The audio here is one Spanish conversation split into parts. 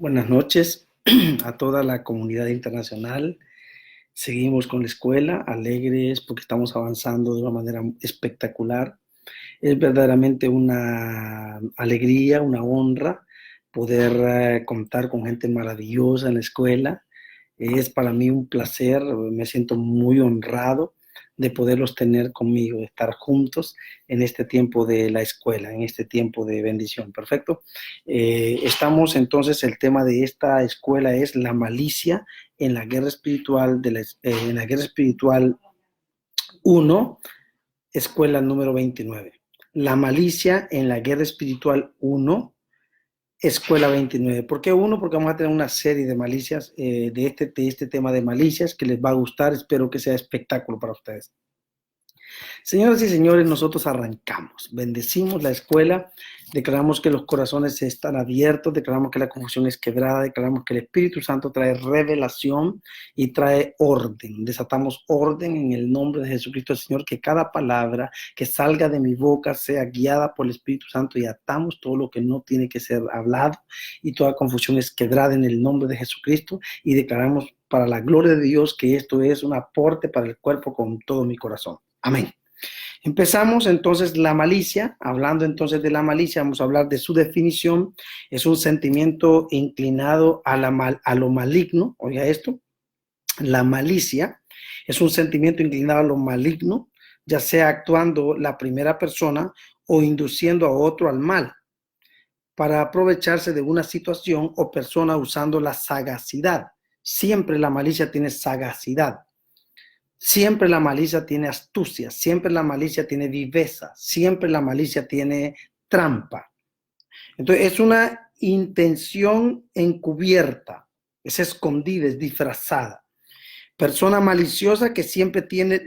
Buenas noches a toda la comunidad internacional. Seguimos con la escuela, alegres porque estamos avanzando de una manera espectacular. Es verdaderamente una alegría, una honra poder contar con gente maravillosa en la escuela. Es para mí un placer, me siento muy honrado de poderlos tener conmigo, de estar juntos en este tiempo de la escuela, en este tiempo de bendición. Perfecto. Estamos entonces, el tema de esta escuela es la malicia en la guerra espiritual, en la guerra espiritual 1, escuela número 29. La malicia en la guerra espiritual 1, escuela 29. ¿Por qué 1? Porque vamos a tener una serie de malicias, de este tema de malicias que les va a gustar. Espero que sea espectáculo para ustedes. Señoras y señores, nosotros arrancamos, bendecimos la escuela, declaramos que los corazones están abiertos, declaramos que la confusión es quebrada, declaramos que el Espíritu Santo trae revelación y trae orden. Desatamos orden en el nombre de Jesucristo el Señor, que cada palabra que salga de mi boca sea guiada por el Espíritu Santo, y atamos todo lo que no tiene que ser hablado, y toda confusión es quebrada en el nombre de Jesucristo, y declaramos para la gloria de Dios que esto es un aporte para el cuerpo con todo mi corazón. Amén. Empezamos entonces la malicia. Hablando entonces de la malicia, vamos a hablar de su definición. Es un sentimiento inclinado a lo maligno. Oiga esto, la malicia es un sentimiento inclinado a lo maligno, ya sea actuando la primera persona o induciendo a otro al mal, para aprovecharse de una situación o persona usando la sagacidad. Siempre la malicia tiene sagacidad. Siempre la malicia tiene astucia, siempre la malicia tiene viveza, siempre la malicia tiene trampa. Entonces es una intención encubierta, es escondida, es disfrazada. Persona maliciosa que siempre tiene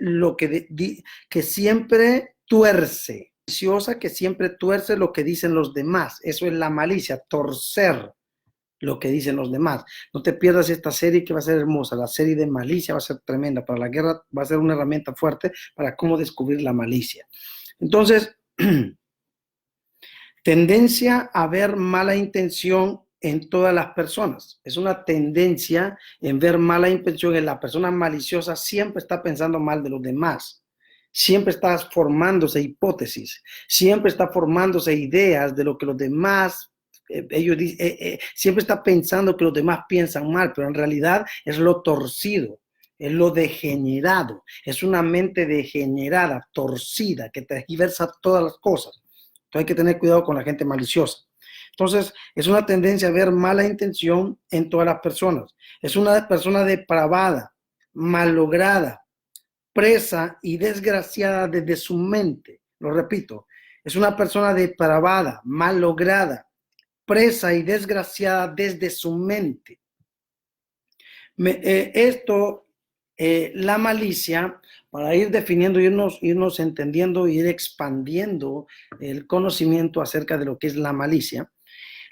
que siempre tuerce, maliciosa que siempre tuerce lo que dicen los demás. Eso es la malicia, torcer lo que dicen los demás. No te pierdas esta serie, que va a ser hermosa. La serie de malicia va a ser tremenda. Para la guerra va a ser una herramienta fuerte para cómo descubrir la malicia. Entonces, tendencia a ver mala intención en todas las personas. Es una tendencia en ver mala intención en la persona maliciosa. Siempre está pensando mal de los demás. Siempre está formándose hipótesis. Siempre está formándose ideas de lo que los demás ellos siempre está pensando que los demás piensan mal, pero en realidad es lo torcido, es lo degenerado, es una mente degenerada, torcida, que tergiversa todas las cosas. Entonces hay que tener cuidado con la gente maliciosa. Entonces es una tendencia a ver mala intención en todas las personas. Es una persona depravada, malograda, presa y desgraciada desde su mente. Lo repito, es una persona depravada, malograda, presa y desgraciada desde su mente. La malicia, para ir definiendo, irnos entendiendo, ir expandiendo el conocimiento acerca de lo que es la malicia.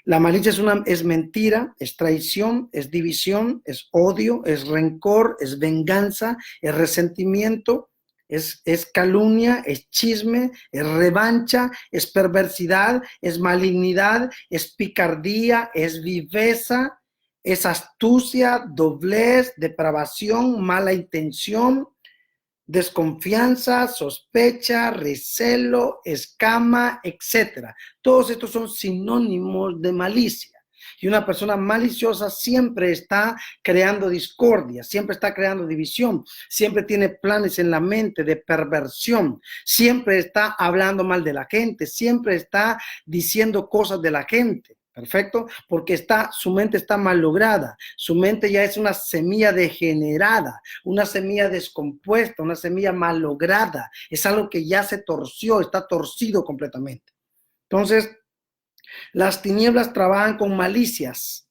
La malicia es mentira, es traición, es división, es odio, es rencor, es venganza, es resentimiento, es calumnia, es chisme, es revancha, es perversidad, es malignidad, es picardía, es viveza, es astucia, doblez, depravación, mala intención, desconfianza, sospecha, recelo, escama, etc. Todos estos son sinónimos de malicia. Y una persona maliciosa siempre está creando discordia, siempre está creando división, siempre tiene planes en la mente de perversión, siempre está hablando mal de la gente, siempre está diciendo cosas de la gente. Perfecto, porque su mente está mal lograda, su mente ya es una semilla degenerada, una semilla descompuesta, una semilla mal lograda, es algo que ya se torció, está torcido completamente. Entonces, las tinieblas trabajan con malicias.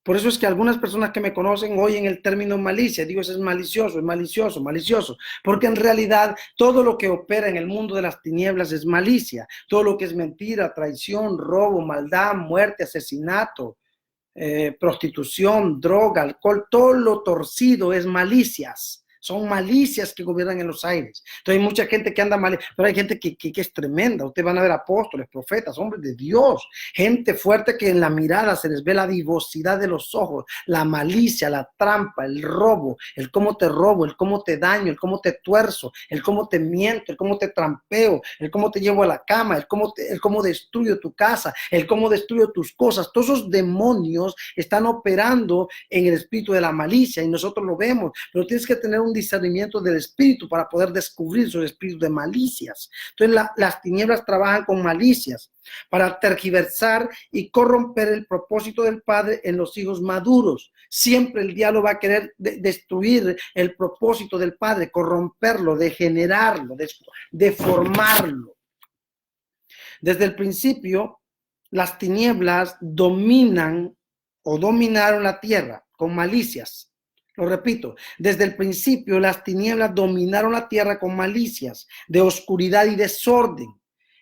Por eso es que algunas personas que me conocen oyen el término malicia. Digo, eso es malicioso, es malicioso, malicioso. Porque en realidad todo lo que opera en el mundo de las tinieblas es malicia. Todo lo que es mentira, traición, robo, maldad, muerte, asesinato, prostitución, droga, alcohol, todo lo torcido es malicias. Son malicias que gobiernan en los aires. Entonces hay mucha gente que anda mal, pero hay gente que es tremenda. Ustedes van a ver apóstoles, profetas, hombres de Dios, gente fuerte que en la mirada se les ve la vivosidad de los ojos, la malicia, la trampa, el robo, el cómo te robo, el cómo te daño, el cómo te tuerzo, el cómo te miento, el cómo te trampeo, el cómo te llevo a la cama, el cómo destruyo tu casa, el cómo destruyo tus cosas. Todos esos demonios están operando en el espíritu de la malicia y nosotros lo vemos, pero tienes que tener un discernimiento del espíritu para poder descubrir su espíritu de malicias. Entonces las tinieblas trabajan con malicias para tergiversar y corromper el propósito del Padre en los hijos maduros. Siempre el diablo va a querer destruir el propósito del Padre, corromperlo, degenerarlo, deformarlo. Desde el principio, las tinieblas dominaron la tierra con malicias. Lo repito, desde el principio las tinieblas dominaron la tierra con malicias, de oscuridad y desorden.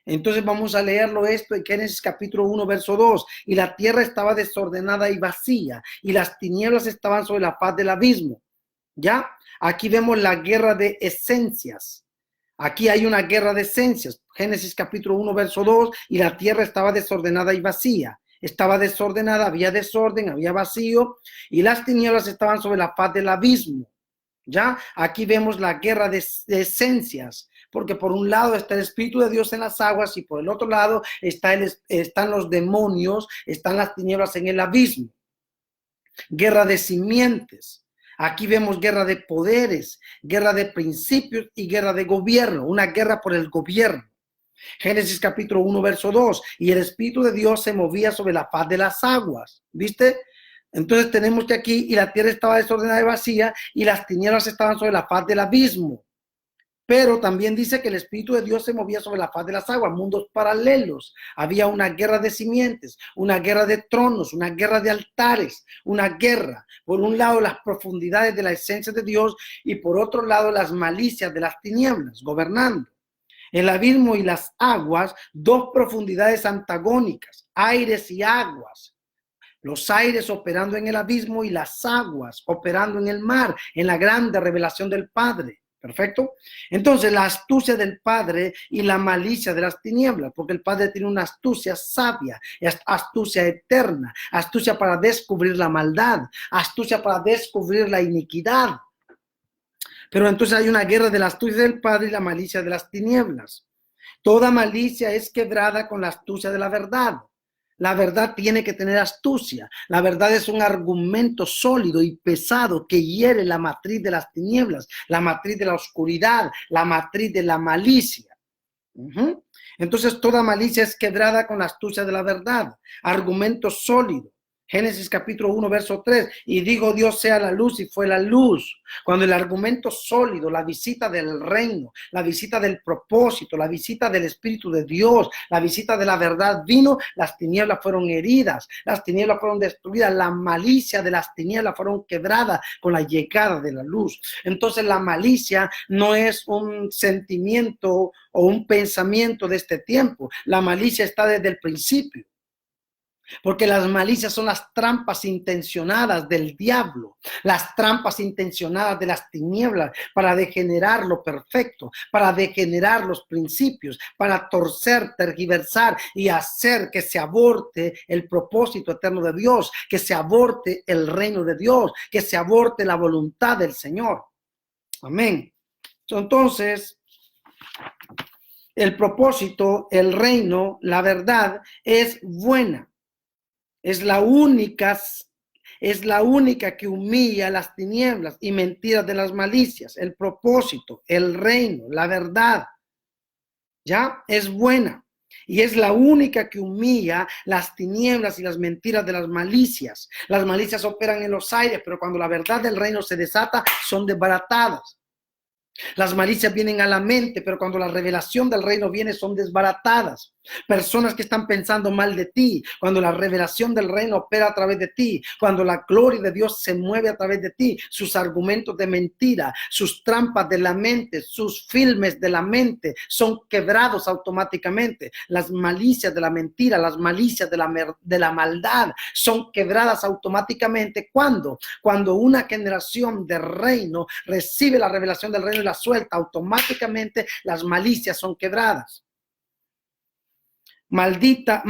Entonces vamos a leerlo esto en Génesis capítulo 1, verso 2. Y la tierra estaba desordenada y vacía, y las tinieblas estaban sobre la faz del abismo. ¿Ya? Aquí vemos la guerra de esencias. Aquí hay una guerra de esencias. Génesis capítulo 1, verso 2. Y la tierra estaba desordenada y vacía. Estaba desordenada, había desorden, había vacío, y las tinieblas estaban sobre la faz del abismo. ¿Ya? Aquí vemos la guerra de esencias, porque por un lado está el Espíritu de Dios en las aguas y por el otro lado están los demonios, están las tinieblas en el abismo. Guerra de simientes. Aquí vemos guerra de poderes, guerra de principios y guerra de gobierno, una guerra por el gobierno. Génesis capítulo 1, verso 2, y el Espíritu de Dios se movía sobre la faz de las aguas, ¿viste? Entonces tenemos que aquí, y la tierra estaba desordenada y vacía, y las tinieblas estaban sobre la faz del abismo. Pero también dice que el Espíritu de Dios se movía sobre la faz de las aguas, mundos paralelos. Había una guerra de simientes, una guerra de tronos, una guerra de altares, una guerra. Por un lado, las profundidades de la esencia de Dios y por otro lado, las malicias de las tinieblas gobernando. El abismo y las aguas, dos profundidades antagónicas, aires y aguas. Los aires operando en el abismo y las aguas operando en el mar, en la grande revelación del Padre. ¿Perfecto? Entonces, la astucia del Padre y la malicia de las tinieblas, porque el Padre tiene una astucia sabia, astucia eterna, astucia para descubrir la maldad, astucia para descubrir la iniquidad. Pero entonces hay una guerra de la astucia del Padre y la malicia de las tinieblas. Toda malicia es quebrada con la astucia de la verdad. La verdad tiene que tener astucia. La verdad es un argumento sólido y pesado que hiere la matriz de las tinieblas, la matriz de la oscuridad, la matriz de la malicia. Entonces toda malicia es quebrada con la astucia de la verdad. Argumento sólido. Génesis capítulo 1, verso 3, y dijo Dios sea la luz y fue la luz. Cuando el argumento sólido, la visita del reino, la visita del propósito, la visita del Espíritu de Dios, la visita de la verdad vino, las tinieblas fueron heridas, las tinieblas fueron destruidas, la malicia de las tinieblas fueron quebradas con la llegada de la luz. Entonces la malicia no es un sentimiento o un pensamiento de este tiempo, la malicia está desde el principio. Porque las malicias son las trampas intencionadas del diablo, las trampas intencionadas de las tinieblas para degenerar lo perfecto, para degenerar los principios, para torcer, tergiversar y hacer que se aborte el propósito eterno de Dios, que se aborte el reino de Dios, que se aborte la voluntad del Señor. Amén. Entonces, el propósito, el reino, la verdad es buena. Es la única que humilla las tinieblas y mentiras de las malicias. El propósito, el reino, la verdad, ¿ya? Es buena. Y es la única que humilla las tinieblas y las mentiras de las malicias. Las malicias operan en los aires, pero cuando la verdad del reino se desata, son desbaratadas. Las malicias vienen a la mente, pero cuando la revelación del reino viene son desbaratadas. Personas que están pensando mal de ti, cuando la revelación del reino opera a través de ti, cuando la gloria de Dios se mueve a través de ti, sus argumentos de mentira, sus trampas de la mente, sus filmes de la mente son quebrados automáticamente. Las malicias de la mentira, las malicias de la maldad son quebradas automáticamente. ¿Cuándo? Cuando una generación de reino recibe la revelación del reino y la suelta, automáticamente las malicias son quebradas. Maldad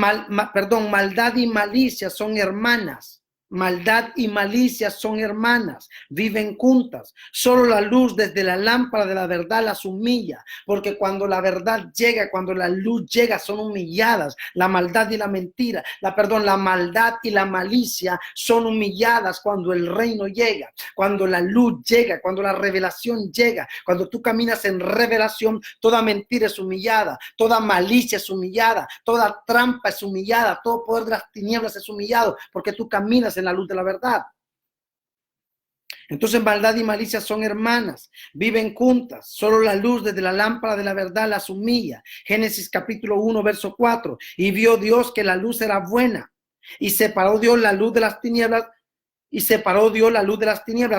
y malicia son hermanas. Maldad y malicia son hermanas, viven juntas. Solo la luz desde la lámpara de la verdad las humilla, porque cuando la verdad llega, cuando la luz llega, son humilladas. La maldad y la mentira, la maldad y la malicia son humilladas cuando el reino llega, cuando la luz llega, cuando la revelación llega. Cuando tú caminas en revelación, toda mentira es humillada, toda malicia es humillada, toda trampa es humillada, todo poder de las tinieblas es humillado, porque tú caminas en la luz de la verdad. Entonces maldad y malicia son hermanas, viven juntas, solo la luz desde la lámpara de la verdad las humilla. Génesis capítulo 1 verso 4, y vio Dios que la luz era buena, y separó Dios la luz de las tinieblas,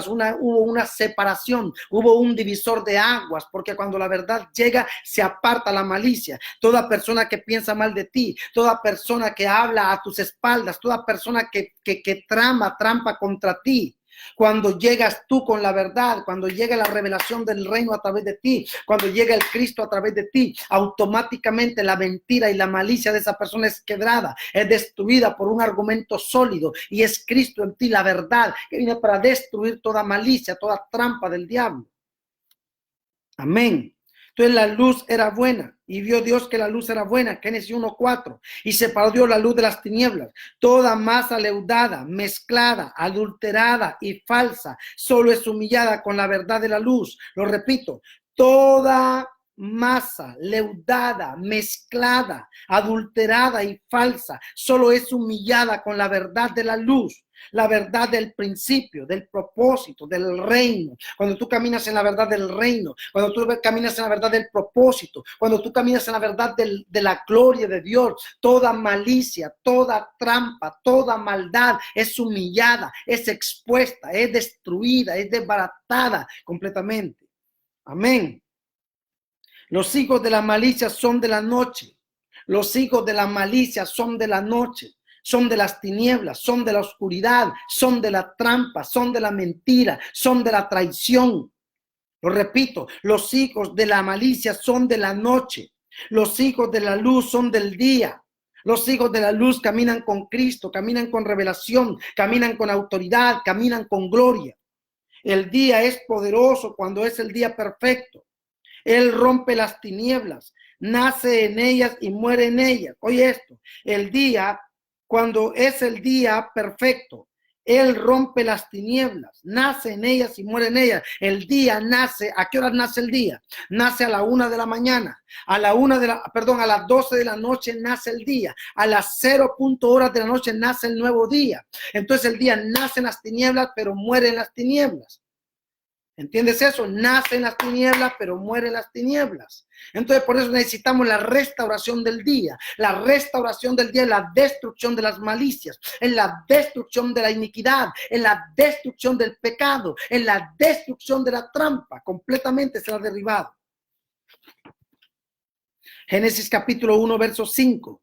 hubo una separación, hubo un divisor de aguas, porque cuando la verdad llega, se aparta la malicia. Toda persona que piensa mal de ti, toda persona que habla a tus espaldas, toda persona que trampa contra ti, cuando llegas tú con la verdad, cuando llega la revelación del reino a través de ti, cuando llega el Cristo a través de ti, automáticamente la mentira y la malicia de esa persona es quebrada, es destruida por un argumento sólido, y es Cristo en ti, la verdad, que viene para destruir toda malicia, toda trampa del diablo. Amén. Entonces la luz era buena, y vio Dios que la luz era buena, Génesis 1:4, y separó Dios la luz de las tinieblas. Toda masa leudada, mezclada, adulterada y falsa, solo es humillada con la verdad de la luz. Lo repito, toda masa leudada, mezclada, adulterada y falsa, solo es humillada con la verdad de la luz. La verdad del principio, del propósito, del reino. Cuando tú caminas en la verdad del reino, cuando tú caminas en la verdad del propósito, cuando tú caminas en la verdad de la gloria de Dios, toda malicia, toda trampa, toda maldad es humillada, es expuesta, es destruida, es desbaratada completamente. Amén. Los hijos de la malicia son de la noche. Los hijos de la malicia son de la noche. Son de las tinieblas, son de la oscuridad, son de la trampa, son de la mentira, son de la traición. Lo repito, los hijos de la malicia son de la noche. Los hijos de la luz son del día. Los hijos de la luz caminan con Cristo, caminan con revelación, caminan con autoridad, caminan con gloria. El día es poderoso cuando es el día perfecto. Él rompe las tinieblas, nace en ellas y muere en ellas. Oye esto, el día, cuando es el día perfecto, Él rompe las tinieblas, nace en ellas y muere en ellas. El día nace, ¿a qué hora nace el día? Nace a la 1 de la mañana, a las 12 de la noche nace el día, a las 0 horas de la noche nace el nuevo día. Entonces el día nace en las tinieblas, pero muere en las tinieblas. ¿Entiendes eso? Nace en las tinieblas, pero muere en las tinieblas. Entonces, por eso necesitamos la restauración del día. La restauración del día es la destrucción de las malicias, es la destrucción de la iniquidad, es la destrucción del pecado, es la destrucción de la trampa. Completamente será derribado. Génesis capítulo 1, verso 5.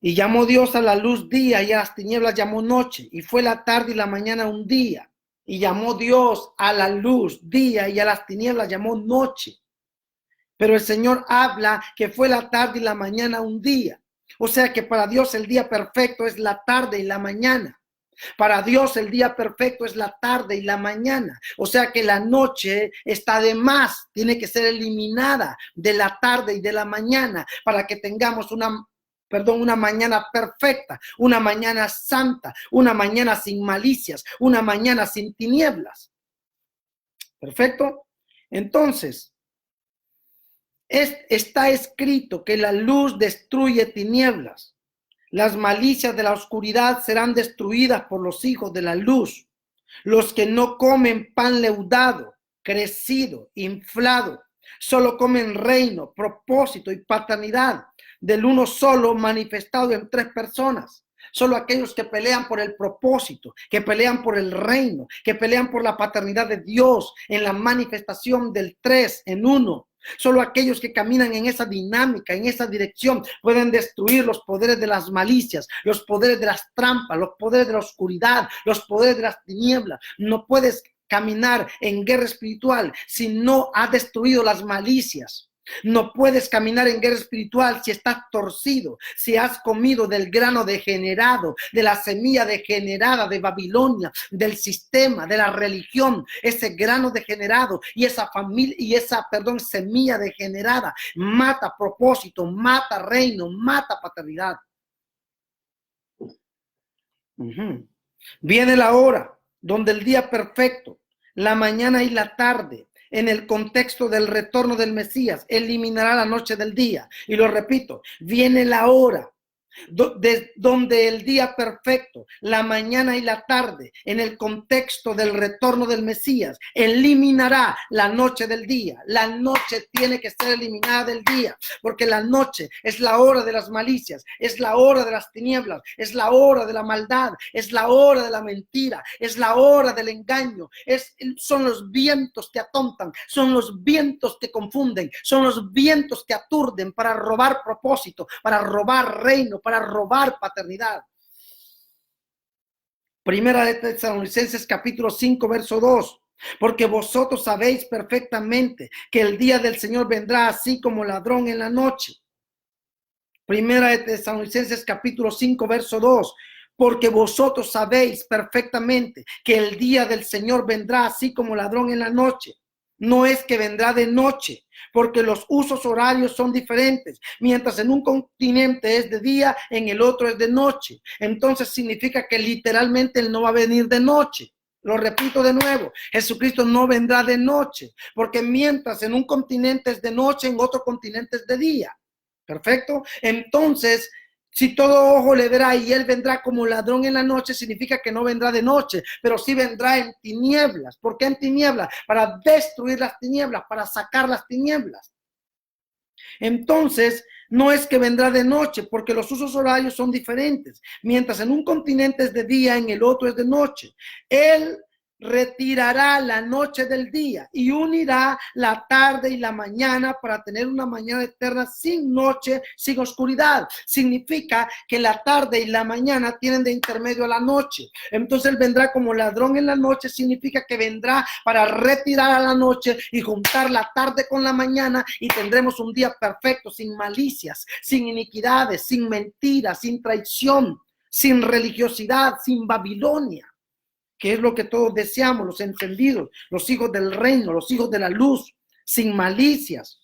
Y llamó Dios a la luz día y a las tinieblas llamó noche. Y fue la tarde y la mañana un día. Y llamó Dios a la luz día y a las tinieblas llamó noche. Pero el Señor habla que fue la tarde y la mañana un día. O sea que para Dios el día perfecto es la tarde y la mañana. Para Dios el día perfecto es la tarde y la mañana. O sea que la noche está de más. Tiene que ser eliminada de la tarde y de la mañana para que tengamos una mañana perfecta, una mañana santa, una mañana sin malicias, una mañana sin tinieblas. ¿Perfecto? Entonces, está escrito que la luz destruye tinieblas. Las malicias de la oscuridad serán destruidas por los hijos de la luz. Los que no comen pan leudado, crecido, inflado. Solo comen reino, propósito y paternidad del uno solo manifestado en tres personas. Solo aquellos que pelean por el propósito, que pelean por el reino, que pelean por la paternidad de Dios en la manifestación del tres en uno. Solo aquellos que caminan en esa dinámica, en esa dirección, pueden destruir los poderes de las malicias, los poderes de las trampas, los poderes de la oscuridad, los poderes de las tinieblas. No puedes caminar en guerra espiritual si no has destruido las malicias. No puedes caminar en guerra espiritual si estás torcido, si has comido del grano degenerado, de la semilla degenerada de Babilonia, del sistema, de la religión, ese grano degenerado y esa familia y esa, semilla degenerada mata propósito, mata reino, mata paternidad. Viene la hora donde el día perfecto, la mañana y la tarde, en el contexto del retorno del Mesías, eliminará la noche del día. Y lo repito, viene la hora donde el día perfecto, la mañana y la tarde, en el contexto del retorno del Mesías, eliminará la noche del día. La noche tiene que ser eliminada del día, porque la noche es la hora de las malicias, es la hora de las tinieblas, es la hora de la maldad, es la hora de la mentira, es la hora del engaño, son los vientos que atontan, son los vientos que confunden, son los vientos que aturden para robar propósito, para robar reino, para robar paternidad. Primera de Tesalonicenses capítulo 5 verso 2. Porque vosotros sabéis perfectamente que el día del Señor vendrá así como ladrón en la noche. Primera de Tesalonicenses capítulo 5 verso 2. Porque vosotros sabéis perfectamente que el día del Señor vendrá así como ladrón en la noche. No es que vendrá de noche, porque los usos horarios son diferentes. Mientras en un continente es de día, en el otro es de noche. Entonces significa que literalmente Él no va a venir de noche. Lo repito de nuevo, Jesucristo no vendrá de noche, porque mientras en un continente es de noche, en otro continente es de día. ¿Perfecto? Entonces, si todo ojo le verá y Él vendrá como ladrón en la noche, significa que no vendrá de noche, pero sí vendrá en tinieblas. ¿Por qué en tinieblas? Para destruir las tinieblas, para sacar las tinieblas. Entonces, no es que vendrá de noche, porque los usos horarios son diferentes. Mientras en un continente es de día, en el otro es de noche. Él retirará la noche del día y unirá la tarde y la mañana para tener una mañana eterna sin noche, sin oscuridad. Significa que la tarde y la mañana tienen de intermedio a la noche. Entonces Él vendrá como ladrón en la noche, significa que vendrá para retirar a la noche y juntar la tarde con la mañana y tendremos un día perfecto, sin malicias, sin iniquidades, sin mentiras, sin traición, sin religiosidad, sin Babilonia, que es lo que todos deseamos, los entendidos, los hijos del reino, los hijos de la luz, sin malicias.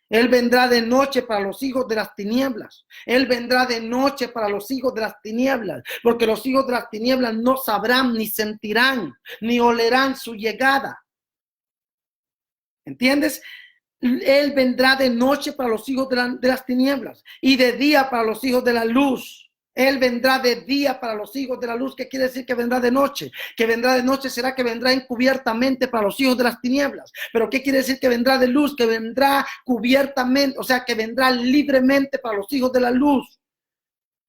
Él vendrá de noche para los hijos de las tinieblas. Él vendrá de noche para los hijos de las tinieblas, porque los hijos de las tinieblas no sabrán, ni sentirán, ni olerán su llegada. ¿Entiendes? Él vendrá de noche para los hijos de las tinieblas y de día para los hijos de la luz. Él vendrá de día para los hijos de la luz. ¿Qué quiere decir que vendrá de noche? Que vendrá de noche será que vendrá encubiertamente para los hijos de las tinieblas. Pero ¿qué quiere decir que vendrá de luz? Que vendrá cubiertamente, o sea, que vendrá libremente para los hijos de la luz.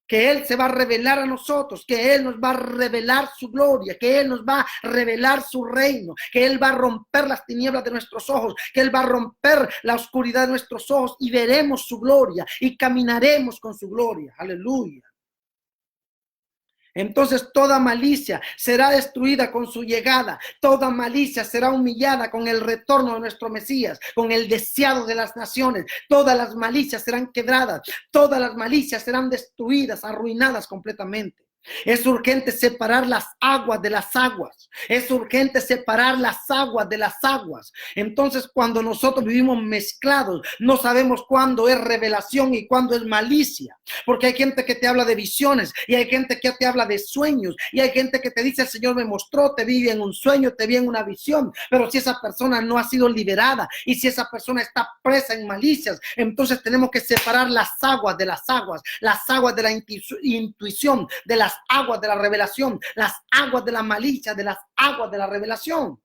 Que Él se va a revelar a nosotros, que Él nos va a revelar su gloria, que Él nos va a revelar su reino, que Él va a romper las tinieblas de nuestros ojos, que Él va a romper la oscuridad de nuestros ojos y veremos su gloria y caminaremos con su gloria. Aleluya. Entonces toda malicia será destruida con su llegada, toda malicia será humillada con el retorno de nuestro Mesías, con el deseado de las naciones. Todas las malicias serán quebradas, todas las malicias serán destruidas, arruinadas completamente. Es urgente separar las aguas de las aguas. Es urgente separar las aguas de las aguas. Entonces, cuando nosotros vivimos mezclados, no sabemos cuándo es revelación y cuándo es malicia. Porque hay gente que te habla de visiones y hay gente que te habla de sueños y hay gente que te dice, el Señor me mostró, te vi en un sueño, te vi en una visión. Pero si esa persona no ha sido liberada y si esa persona está presa en malicias, entonces tenemos que separar las aguas de las aguas de la intuición, de las aguas de la revelación, las aguas de la malicia, de las aguas de la revelación.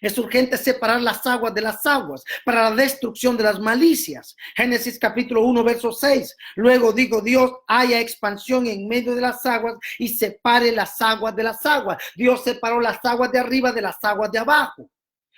Es urgente separar las aguas de las aguas para la destrucción de las malicias. Génesis capítulo 1, verso 6. Luego dijo Dios, haya expansión en medio de las aguas y separe las aguas de las aguas. Dios separó las aguas de arriba de las aguas de abajo,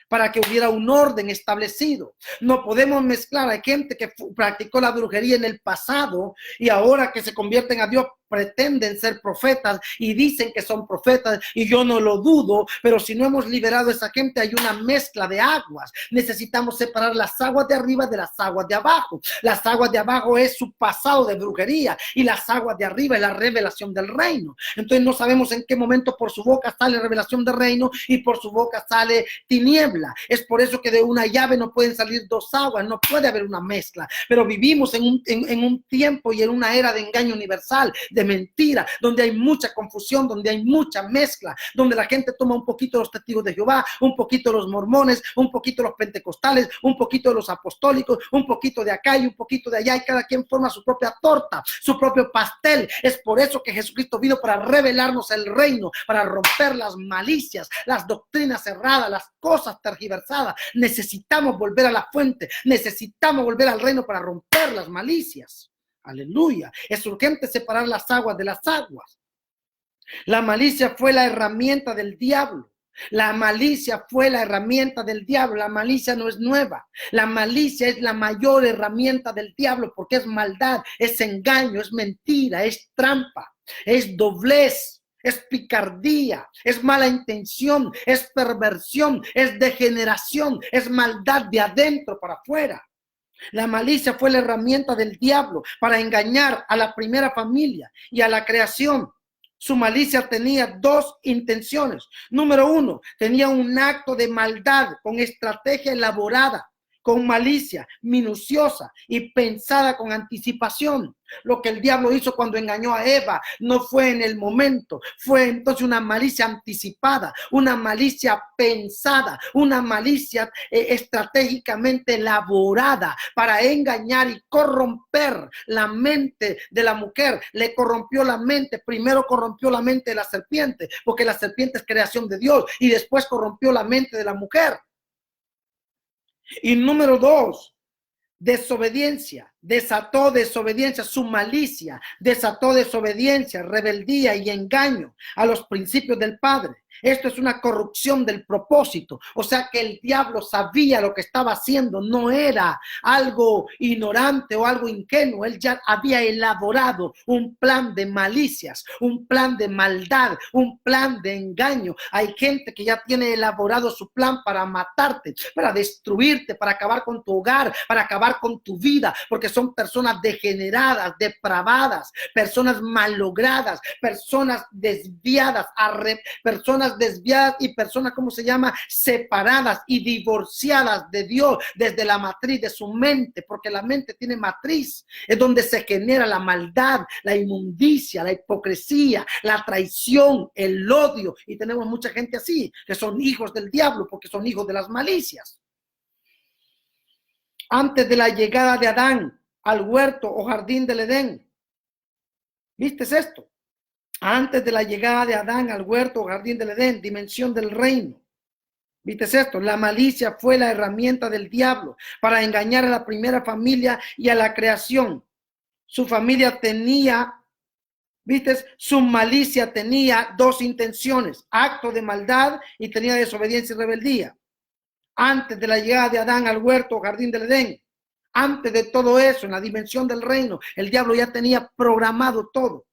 para que hubiera un orden establecido. No podemos mezclar a gente que practicó la brujería en el pasado y ahora que se convierten a Dios pretenden ser profetas y dicen que son profetas, y yo no lo dudo, pero si no hemos liberado a esa gente, hay una mezcla de aguas. Necesitamos separar las aguas de arriba de las aguas de abajo. Las aguas de abajo es su pasado de brujería y las aguas de arriba es la revelación del reino. Entonces no sabemos en qué momento por su boca sale revelación del reino y por su boca sale tiniebla. Es por eso que de una llave no pueden salir dos aguas, no puede haber una mezcla. Pero vivimos en un tiempo y en una era de engaño universal, de mentira, donde hay mucha confusión, donde hay mucha mezcla, donde la gente toma un poquito de los testigos de Jehová, un poquito de los mormones, un poquito de los pentecostales, un poquito de los apostólicos, un poquito de acá y un poquito de allá, y cada quien forma su propia torta, su propio pastel. Es por eso que Jesucristo vino para revelarnos el reino, para romper las malicias, las doctrinas erradas, las cosas tergiversadas. Necesitamos volver a la fuente, necesitamos volver al reino para romper las malicias. Aleluya. Es urgente separar las aguas de las aguas. La malicia fue la herramienta del diablo. La malicia fue la herramienta del diablo. La malicia no es nueva. La malicia es la mayor herramienta del diablo porque es maldad, es engaño, es mentira, es trampa, es doblez, es picardía, es mala intención, es perversión, es degeneración, es maldad de adentro para afuera. La malicia fue la herramienta del diablo para engañar a la primera familia y a la creación. Su malicia tenía dos intenciones. Número uno, tenía un acto de maldad con estrategia elaborada, con malicia minuciosa y pensada con anticipación. Lo que el diablo hizo cuando engañó a Eva no fue en el momento, fue entonces una malicia anticipada, una malicia pensada, una malicia estratégicamente elaborada para engañar y corromper la mente de la mujer. Le corrompió la mente, primero corrompió la mente de la serpiente, porque la serpiente es creación de Dios, y después corrompió la mente de la mujer. Y número dos, desobediencia, desató desobediencia, su malicia desató desobediencia, rebeldía y engaño a los principios del Padre. Esto es una corrupción del propósito, o sea que el diablo sabía lo que estaba haciendo, no era algo ignorante o algo ingenuo. Él ya había elaborado un plan de malicias, un plan de maldad, un plan de engaño. Hay gente que ya tiene elaborado su plan para matarte, para destruirte, para acabar con tu hogar, para acabar con tu vida, porque son personas degeneradas, depravadas, personas malogradas, personas desviadas, personas desviadas y personas, ¿cómo se llama? Separadas y divorciadas de Dios desde la matriz de su mente, porque la mente tiene matriz, es donde se genera la maldad, la inmundicia, la hipocresía, la traición, el odio, y tenemos mucha gente así, que son hijos del diablo porque son hijos de las malicias. Antes de la llegada de Adán al huerto o jardín del Edén, ¿viste esto? Antes de la llegada de Adán al huerto o jardín del Edén, dimensión del reino. ¿Viste esto? La malicia fue la herramienta del diablo para engañar a la primera familia y a la creación. Su familia tenía, ¿viste? Su malicia tenía dos intenciones, acto de maldad y tenía desobediencia y rebeldía. Antes de la llegada de Adán al huerto o jardín del Edén, antes de todo eso, en la dimensión del reino, el diablo ya tenía programado todo.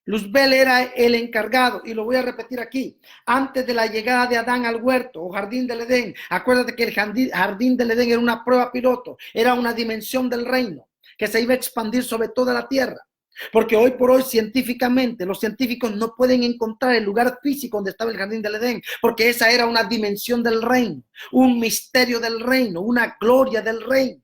Luzbel era el encargado, y lo voy a repetir aquí, antes de la llegada de Adán al huerto o jardín del Edén. Acuérdate que el jardín del Edén era una prueba piloto, era una dimensión del reino que se iba a expandir sobre toda la tierra. Porque hoy por hoy científicamente los científicos no pueden encontrar el lugar físico donde estaba el jardín del Edén, porque esa era una dimensión del reino, un misterio del reino, una gloria del reino.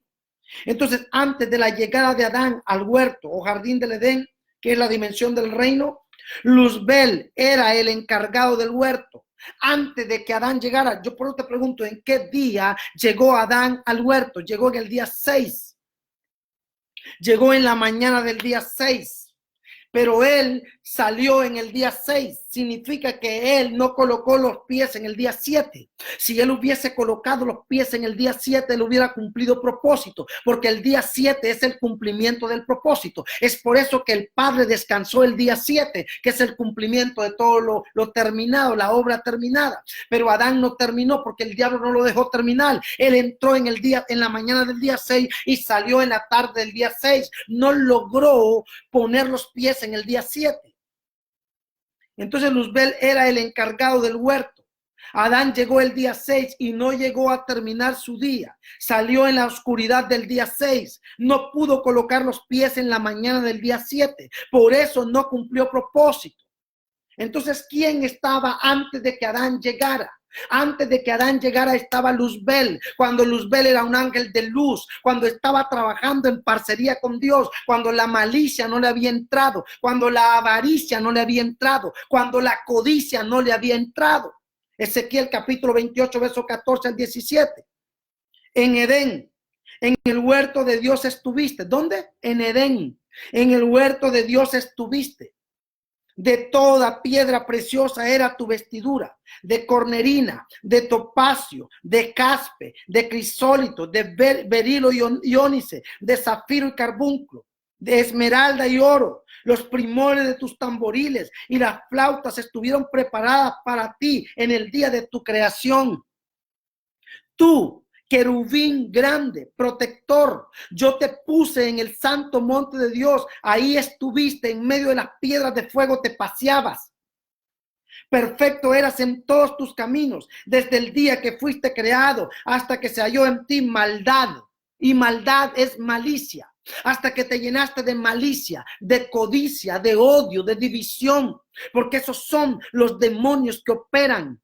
Entonces, antes de la llegada de Adán al huerto o jardín del Edén, que es la dimensión del reino, Luzbel era el encargado del huerto. Antes de que Adán llegara, yo por eso te pregunto, ¿en qué día llegó Adán al huerto? Llegó en el día 6. Llegó en la mañana del día 6. Pero él salió en el día 6, significa que él no colocó los pies en el día 7. Si él hubiese colocado los pies en el día 7, él hubiera cumplido propósito, porque el día 7 es el cumplimiento del propósito. Es por eso que el Padre descansó el día 7, que es el cumplimiento de todo lo terminado, la obra terminada. Pero Adán no terminó porque el diablo no lo dejó terminar. Él entró en la mañana del día 6 y salió en la tarde del día 6. No logró poner los pies en el día 7. Entonces Luzbel era el encargado del huerto. Adán llegó el día 6 y no llegó a terminar su día. Salió en la oscuridad del día 6. No pudo colocar los pies en la mañana del día 7. Por eso no cumplió propósito. Entonces, ¿quién estaba antes de que Adán llegara? Antes de que Adán llegara estaba Luzbel, cuando Luzbel era un ángel de luz, cuando estaba trabajando en parcería con Dios, cuando la malicia no le había entrado, cuando la avaricia no le había entrado, cuando la codicia no le había entrado. Ezequiel capítulo 28, verso 14 al 17. En Edén, en el huerto de Dios estuviste. ¿Dónde? En Edén. En el huerto de Dios estuviste. De toda piedra preciosa era tu vestidura, de cornerina, de topacio, de caspe, de crisólito, de berilo y ónice, de zafiro y carbunclo, de esmeralda y oro. Los primores de tus tamboriles y las flautas estuvieron preparadas para ti en el día de tu creación. Tú, querubín grande, protector, yo te puse en el santo monte de Dios. Ahí estuviste en medio de las piedras de fuego, te paseabas. Perfecto eras en todos tus caminos, desde el día que fuiste creado hasta que se halló en ti maldad. Y maldad es malicia. Hasta que te llenaste de malicia, de codicia, de odio, de división. Porque esos son los demonios que operan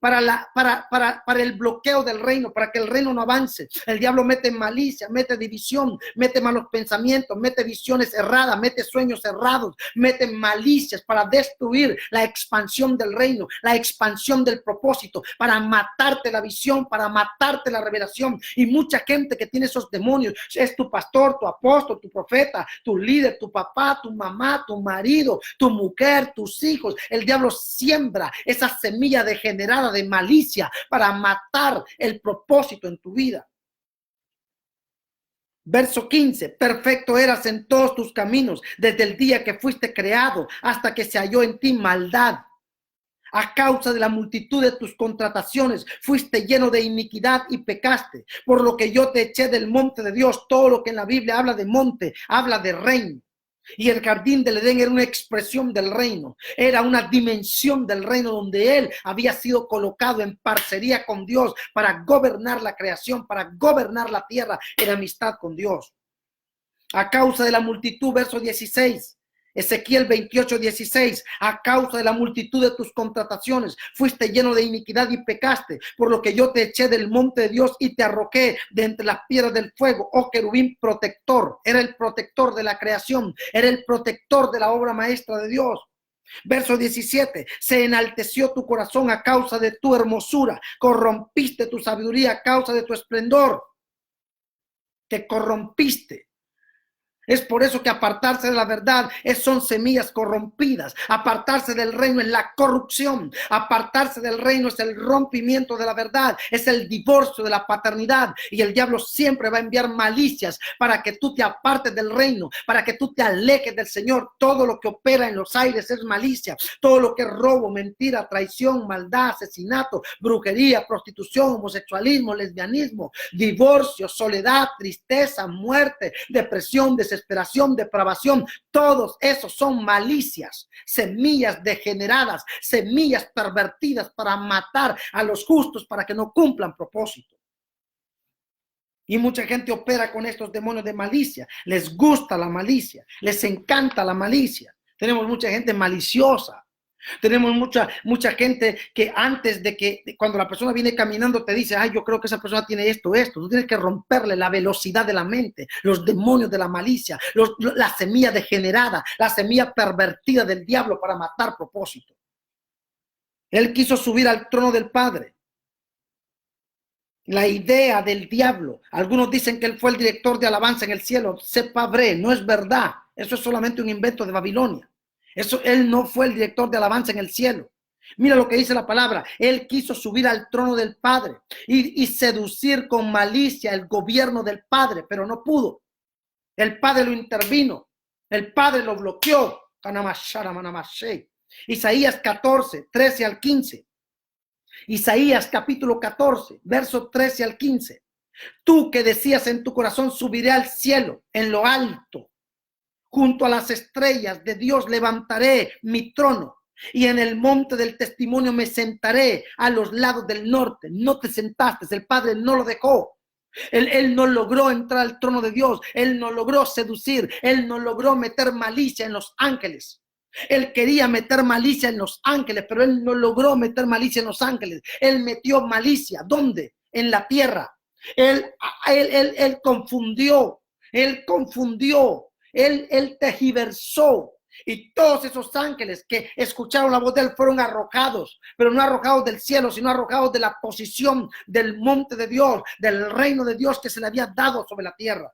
para el bloqueo del reino, para que el reino no avance. El diablo mete malicia, mete división, mete malos pensamientos, mete visiones erradas, mete sueños errados, mete malicias para destruir la expansión del reino, la expansión del propósito, para matarte la visión, para matarte la revelación. Y mucha gente que tiene esos demonios es tu pastor, tu apóstol, tu profeta, tu líder, tu papá, tu mamá, tu marido, tu mujer, tus hijos. El diablo siembra esa semilla degenerada de malicia para matar el propósito en tu vida. Verso 15, perfecto eras en todos tus caminos, desde el día que fuiste creado hasta que se halló en ti maldad. A causa de la multitud de tus contrataciones, fuiste lleno de iniquidad y pecaste, por lo que yo te eché del monte de Dios. Todo lo que en la Biblia habla de monte, habla de reino. Y el jardín del Edén era una expresión del reino, era una dimensión del reino donde él había sido colocado en parcería con Dios para gobernar la creación, para gobernar la tierra en amistad con Dios. A causa de la multitud, verso 16, Ezequiel 28, 16, a causa de la multitud de tus contrataciones, fuiste lleno de iniquidad y pecaste, por lo que yo te eché del monte de Dios y te arroqué de entre las piedras del fuego. Oh querubín protector, era el protector de la creación, era el protector de la obra maestra de Dios. Verso 17, se enalteció tu corazón a causa de tu hermosura, corrompiste tu sabiduría a causa de tu esplendor, te corrompiste. Es por eso que apartarse de la verdad son semillas corrompidas. Apartarse del reino es la corrupción. Apartarse del reino es el rompimiento de la verdad. Es el divorcio de la paternidad. Y el diablo siempre va a enviar malicias para que tú te apartes del reino, para que tú te alejes del Señor. Todo lo que opera en los aires es malicia. Todo lo que es robo, mentira, traición, maldad, asesinato, brujería, prostitución, homosexualismo, lesbianismo, divorcio, soledad, tristeza, muerte, depresión, desesperación, depravación, todos esos son malicias, semillas degeneradas, semillas pervertidas para matar a los justos para que no cumplan propósito. Y mucha gente opera con estos demonios de malicia, les gusta la malicia, les encanta la malicia. Tenemos mucha gente maliciosa. Tenemos mucha gente que antes de que cuando la persona viene caminando te dice, ay, yo creo que esa persona tiene esto. Tú tienes que romperle la velocidad de la mente, los demonios de la malicia, la semilla degenerada, la semilla pervertida del diablo para matar propósito. Él quiso subir al trono del Padre. La idea del diablo, algunos dicen que él fue el director de alabanza en el cielo. C'est pas vrai, no es verdad. Eso es solamente un invento de Babilonia. Eso, él no fue el director de alabanza en el cielo. Mira lo que dice la palabra. Él quiso subir al trono del Padre y seducir con malicia el gobierno del Padre, pero no pudo. El Padre lo intervino. El Padre lo bloqueó. Isaías 14, 13 al 15. Isaías capítulo 14, verso 13 al 15. Tú que decías en tu corazón, subiré al cielo, en lo alto. Junto a las estrellas de Dios levantaré mi trono. Y en el monte del testimonio me sentaré a los lados del norte. No te sentaste, el Padre no lo dejó. Él no logró entrar al trono de Dios. Él no logró seducir. Él no logró meter malicia en los ángeles. Él quería meter malicia en los ángeles, pero él no logró meter malicia en los ángeles. Él metió malicia. ¿Dónde? En la tierra. Él confundió. Él confundió. Él tergiversó. Y todos esos ángeles que escucharon la voz de él fueron arrojados, pero no arrojados del cielo, sino arrojados de la posición del monte de Dios, del reino de Dios que se le había dado sobre la tierra.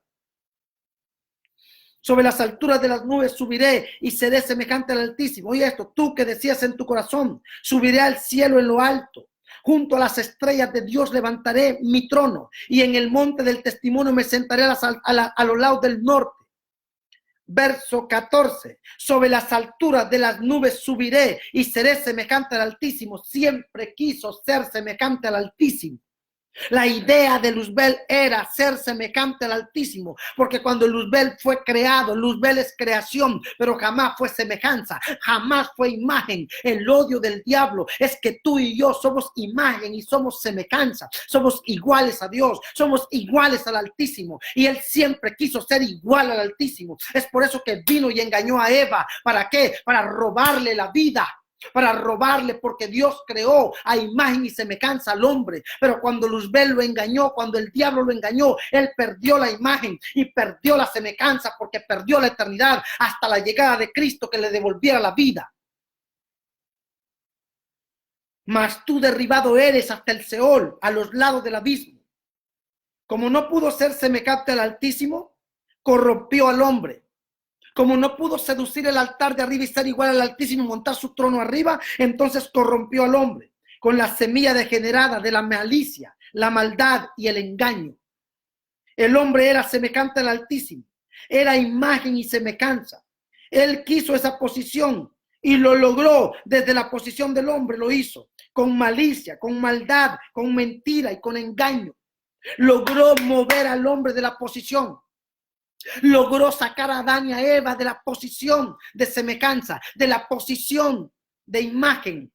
Sobre las alturas de las nubes subiré y seré semejante al Altísimo. Oye esto, tú que decías en tu corazón, subiré al cielo en lo alto. Junto a las estrellas de Dios levantaré mi trono y en el monte del testimonio me sentaré a los lados del norte. Verso 14, sobre las alturas de las nubes subiré y seré semejante al Altísimo. Siempre quiso ser semejante al Altísimo. La idea de Luzbel era ser semejante al Altísimo, porque cuando Luzbel fue creado, Luzbel es creación, pero jamás fue semejanza, jamás fue imagen. El odio del diablo es que tú y yo somos imagen y somos semejanza, somos iguales a Dios, somos iguales al Altísimo, y él siempre quiso ser igual al Altísimo. Es por eso que vino y engañó a Eva. ¿Para qué? Para robarle la vida. Para robarle, porque Dios creó a imagen y semejanza al hombre, pero cuando Luzbel lo engañó, cuando el diablo lo engañó, él perdió la imagen y perdió la semejanza, porque perdió la eternidad hasta la llegada de Cristo que le devolviera la vida. Mas tú derribado eres hasta el Seol, a los lados del abismo. Como no pudo ser semejante al Altísimo, corrompió al hombre. Como no pudo seducir el altar de arriba y ser igual al Altísimo, montar su trono arriba, entonces corrompió al hombre con la semilla degenerada de la malicia, la maldad y el engaño. El hombre era semejante al Altísimo, era imagen y semejanza. Él quiso esa posición y lo logró desde la posición del hombre, lo hizo con malicia, con maldad, con mentira y con engaño. Logró mover al hombre de la posición. Logró sacar a Adán y a Eva de la posición de semejanza, de la posición de imagen.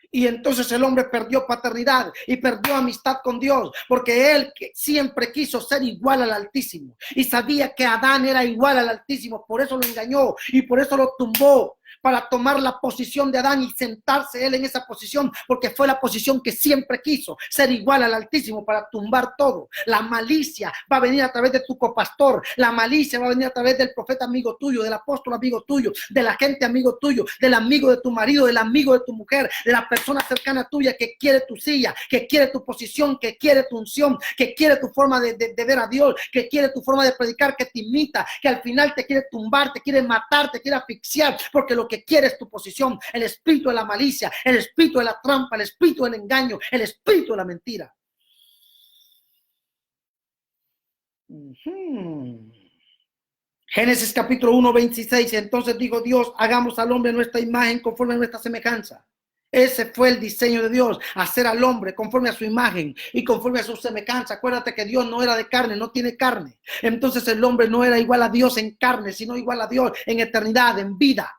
Y entonces el hombre perdió paternidad y perdió amistad con Dios, porque él siempre quiso ser igual al Altísimo y sabía que Adán era igual al Altísimo, por eso lo engañó y por eso lo tumbó, para tomar la posición de Adán y sentarse él en esa posición, porque fue la posición que siempre quiso, ser igual al Altísimo, para tumbar todo. La malicia va a venir a través de tu copastor, la malicia va a venir a través del profeta amigo tuyo, del apóstol amigo tuyo, de la gente amigo tuyo, del amigo de tu marido, del amigo de tu mujer, de la persona cercana tuya que quiere tu silla, que quiere tu posición, que quiere tu unción, que quiere tu forma de ver a Dios, que quiere tu forma de predicar, que te imita, que al final te quiere tumbar, te quiere matar, te quiere asfixiar, porque lo que quiere es tu posición. El espíritu de la malicia, el espíritu de la trampa, el espíritu del engaño, el espíritu de la mentira. Génesis capítulo 1, 26. Entonces dijo Dios, hagamos al hombre nuestra imagen conforme a nuestra semejanza. Ese fue el diseño de Dios, hacer al hombre conforme a su imagen y conforme a su semejanza. Acuérdate que Dios no era de carne, no tiene carne. Entonces el hombre no era igual a Dios en carne, sino igual a Dios en eternidad, en vida.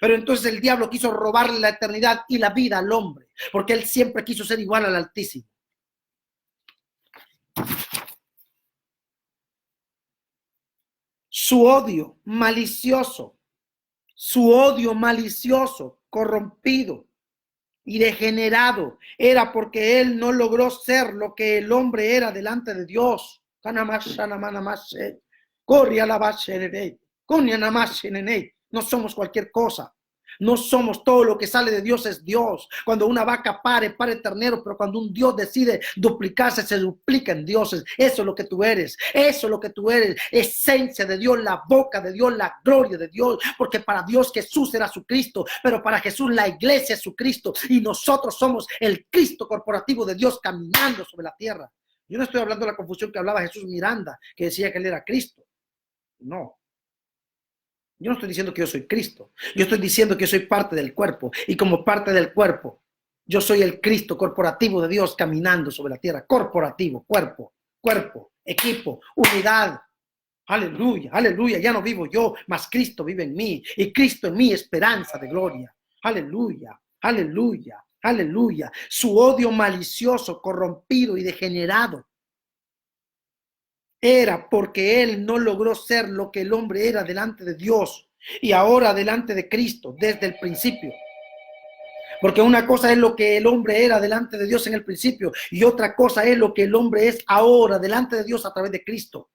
Pero entonces el diablo quiso robarle la eternidad y la vida al hombre, porque él siempre quiso ser igual al Altísimo. Su odio malicioso, corrompido y degenerado era porque él no logró ser lo que el hombre era delante de Dios. No somos cualquier cosa. No somos todo lo que sale de Dios es Dios. Cuando una vaca pare ternero, pero cuando un Dios decide duplicarse, se duplica en dioses. Eso es lo que tú eres. Eso es lo que tú eres. Esencia de Dios, la boca de Dios, la gloria de Dios. Porque para Dios Jesús era su Cristo, pero para Jesús la iglesia es su Cristo. Y nosotros somos el Cristo corporativo de Dios caminando sobre la tierra. Yo no estoy hablando de la confusión que hablaba Jesús Miranda, que decía que él era Cristo. No. Yo no estoy diciendo que yo soy Cristo. Yo estoy diciendo que yo soy parte del cuerpo. Y como parte del cuerpo, yo soy el Cristo corporativo de Dios caminando sobre la tierra. Corporativo, cuerpo, equipo, unidad. Aleluya, aleluya. Ya no vivo yo, mas Cristo vive en mí. Y Cristo en mí, esperanza de gloria. Aleluya, aleluya, aleluya. Su odio malicioso, corrompido y degenerado era porque él no logró ser lo que el hombre era delante de Dios y ahora delante de Cristo desde el principio. Porque una cosa es lo que el hombre era delante de Dios en el principio y otra cosa es lo que el hombre es ahora delante de Dios a través de Cristo.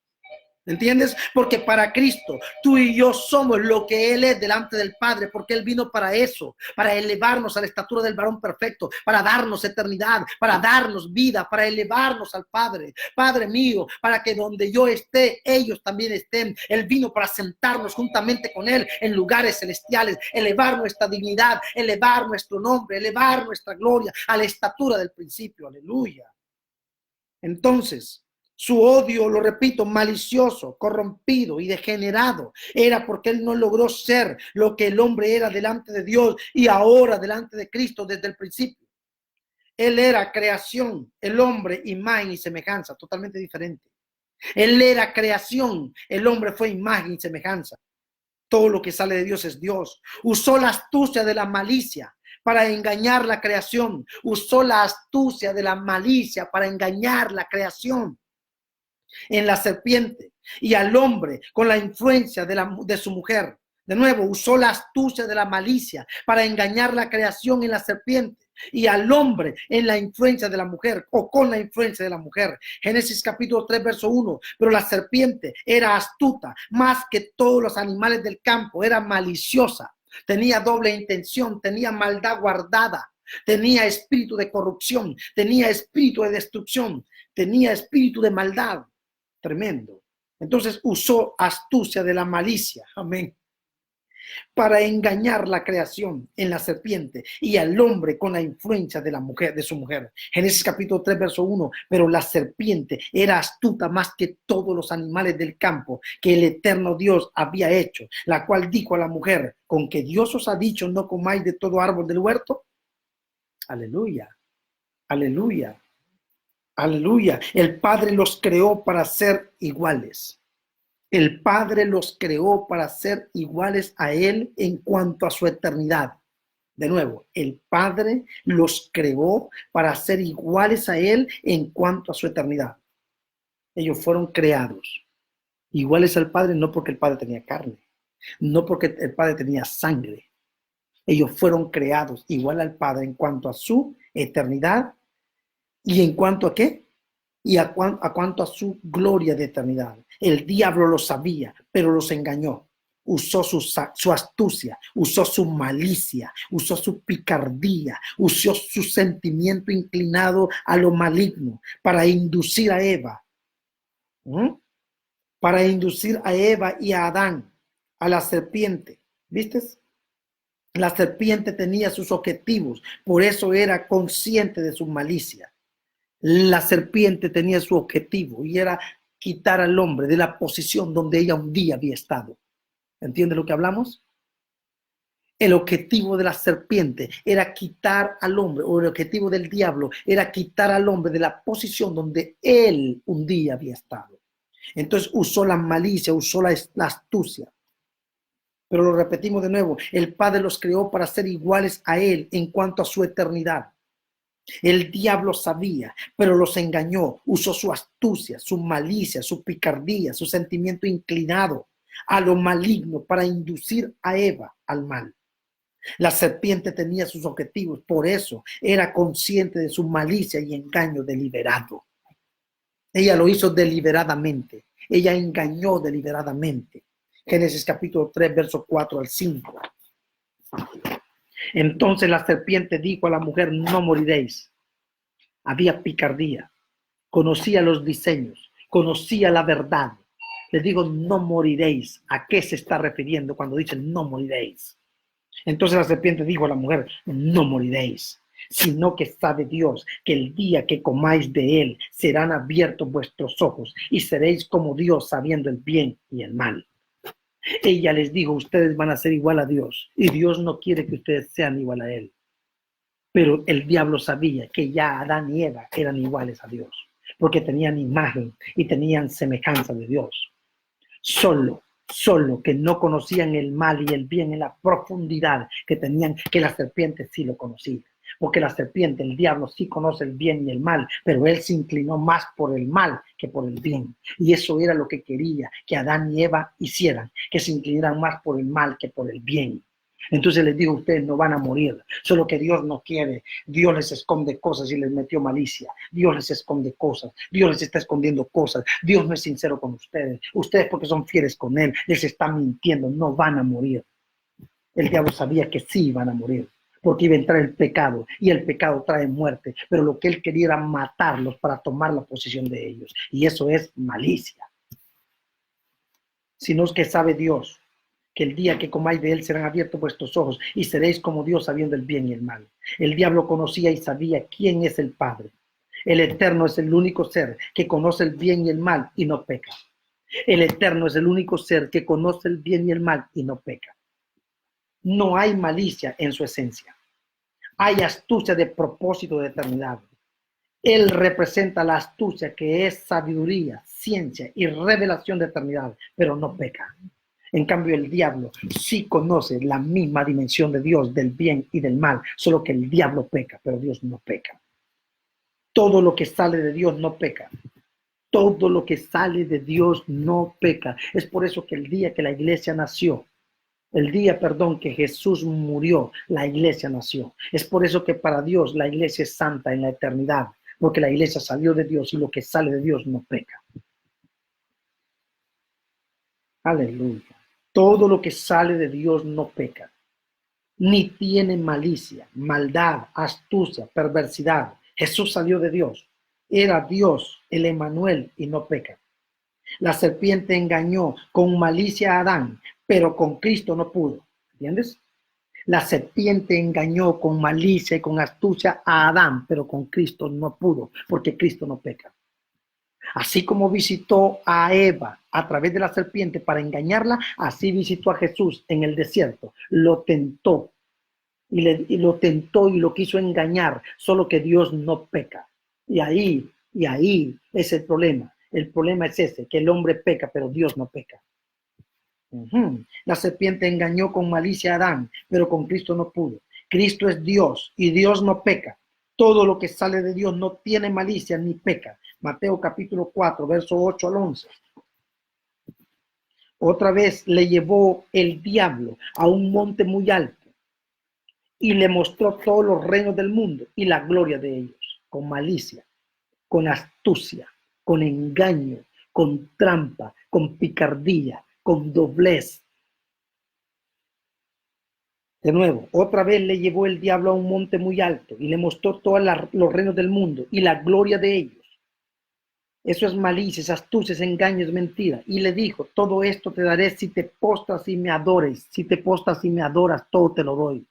¿Entiendes? Porque para Cristo, tú y yo somos lo que Él es delante del Padre, porque Él vino para eso, para elevarnos a la estatura del varón perfecto, para darnos eternidad, para darnos vida, para elevarnos al Padre. Padre mío, para que donde yo esté, ellos también estén. Él vino para sentarnos juntamente con Él en lugares celestiales, elevar nuestra dignidad, elevar nuestro nombre, elevar nuestra gloria a la estatura del principio. Aleluya. Entonces, su odio, lo repito, malicioso, corrompido y degenerado, era porque él no logró ser lo que el hombre era delante de Dios y ahora delante de Cristo desde el principio. Él era creación, el hombre, imagen y semejanza, totalmente diferente. Él era creación, el hombre fue imagen y semejanza. Todo lo que sale de Dios es Dios. Usó la astucia de la malicia para engañar la creación. Usó la astucia de la malicia para engañar la creación en la serpiente y al hombre con la influencia de su mujer. De nuevo, usó la astucia de la malicia para engañar la creación en la serpiente y al hombre en la influencia de la mujer o con la influencia de la mujer. Génesis capítulo 3, verso 1. Pero la serpiente era astuta más que todos los animales del campo, era maliciosa, tenía doble intención, tenía maldad guardada, tenía espíritu de corrupción, tenía espíritu de destrucción, tenía espíritu de maldad. Tremendo. Entonces usó astucia de la malicia, amén, para engañar la creación en la serpiente y al hombre con la influencia de la mujer, de su mujer. Génesis capítulo 3, verso 1. Pero la serpiente era astuta más que todos los animales del campo que el eterno Dios había hecho, la cual dijo a la mujer: ¿con que Dios os ha dicho no comáis de todo árbol del huerto? Aleluya, aleluya. Aleluya. El Padre los creó para ser iguales. El Padre los creó para ser iguales a Él en cuanto a su eternidad. De nuevo, el Padre los creó para ser iguales a Él en cuanto a su eternidad. Ellos fueron creados iguales al Padre, no porque el Padre tenía carne, no porque el Padre tenía sangre. Ellos fueron creados igual al Padre en cuanto a su eternidad. ¿Y en cuanto a qué? Y a cuanto a su gloria de eternidad. El diablo lo sabía, pero los engañó. Usó su astucia, usó su malicia, usó su picardía, usó su sentimiento inclinado a lo maligno para inducir a Eva. Para inducir a Eva y a Adán, a la serpiente. ¿Viste? La serpiente tenía sus objetivos, por eso era consciente de su malicia. La serpiente tenía su objetivo y era quitar al hombre de la posición donde ella un día había estado. ¿Entiende lo que hablamos? El objetivo de la serpiente era quitar al hombre, o el objetivo del diablo era quitar al hombre de la posición donde él un día había estado. Entonces usó la malicia, usó la astucia. Pero lo repetimos de nuevo, el Padre los creó para ser iguales a Él en cuanto a su eternidad. El diablo sabía, pero los engañó, usó su astucia, su malicia, su picardía, su sentimiento inclinado a lo maligno para inducir a Eva al mal. La serpiente tenía sus objetivos, por eso era consciente de su malicia y engaño deliberado. Ella lo hizo deliberadamente, ella engañó deliberadamente. Génesis capítulo 3, verso 4 al 5. Entonces la serpiente dijo a la mujer, no moriréis. Había picardía, conocía los diseños, conocía la verdad. Le digo, no moriréis. ¿A qué se está refiriendo cuando dice no moriréis? Entonces la serpiente dijo a la mujer, no moriréis, sino que sabe Dios que el día que comáis de él serán abiertos vuestros ojos y seréis como Dios sabiendo el bien y el mal. Ella les dijo, ustedes van a ser igual a Dios y Dios no quiere que ustedes sean igual a él. Pero el diablo sabía que ya Adán y Eva eran iguales a Dios, porque tenían imagen y tenían semejanza de Dios. Solo que no conocían el mal y el bien en la profundidad que tenían, que la serpiente sí lo conocía. Porque la serpiente, el diablo, sí conoce el bien y el mal, pero él se inclinó más por el mal que por el bien. Y eso era lo que quería que Adán y Eva hicieran, que se inclinaran más por el mal que por el bien. Entonces les digo, ustedes no van a morir, solo que Dios no quiere. Dios les esconde cosas y les metió malicia. Dios les esconde cosas, Dios les está escondiendo cosas. Dios no es sincero con ustedes. Ustedes porque son fieles con Él, les está mintiendo, no van a morir. El diablo sabía que sí iban a morir, porque iba a entrar el pecado, y el pecado trae muerte, pero lo que él quería era matarlos para tomar la posición de ellos, y eso es malicia. Sino es que sabe Dios que el día que comáis de él serán abiertos vuestros ojos y seréis como Dios sabiendo el bien y el mal. El diablo conocía y sabía quién es el Padre. El Eterno es el único ser que conoce el bien y el mal y no peca. El Eterno es el único ser que conoce el bien y el mal y no peca. No hay malicia en su esencia. Hay astucia de propósito de eternidad. Él representa la astucia que es sabiduría, ciencia y revelación de eternidad, pero no peca. En cambio, el diablo sí conoce la misma dimensión de Dios, del bien y del mal, solo que el diablo peca, pero Dios no peca. Todo lo que sale de Dios no peca. Todo lo que sale de Dios no peca. Es por eso que el día que la iglesia nació, que Jesús murió, la iglesia nació. Es por eso que para Dios la iglesia es santa en la eternidad, porque la iglesia salió de Dios y lo que sale de Dios no peca. Aleluya. Todo lo que sale de Dios no peca, ni tiene malicia, maldad, astucia, perversidad. Jesús salió de Dios. Era Dios, el Emmanuel, y no peca. La serpiente engañó con malicia a Adán, pero con Cristo no pudo. ¿Entiendes? La serpiente engañó con malicia y con astucia a Adán, pero con Cristo no pudo, porque Cristo no peca. Así como visitó a Eva a través de la serpiente para engañarla, así visitó a Jesús en el desierto. Lo tentó y lo tentó y lo quiso engañar, solo que Dios no peca. Y ahí es el problema. El problema es ese, que el hombre peca, pero Dios no peca. La serpiente engañó con malicia a Adán, pero con Cristo no pudo. Cristo es Dios y Dios no peca. Todo lo que sale de Dios no tiene malicia ni peca. Mateo capítulo 4, verso 8 al 11. Otra vez le llevó el diablo a un monte muy alto y le mostró todos los reinos del mundo y la gloria de ellos, con malicia, con astucia, con engaño, con trampa, con picardía, con doblez. De nuevo, otra vez le llevó el diablo a un monte muy alto y le mostró todos los reinos del mundo y la gloria de ellos. Eso es malicia, es astucia, es engaño, es mentira. Y le dijo, todo esto te daré si te postras y me adores. Si te postras y me adoras, todo te lo doy.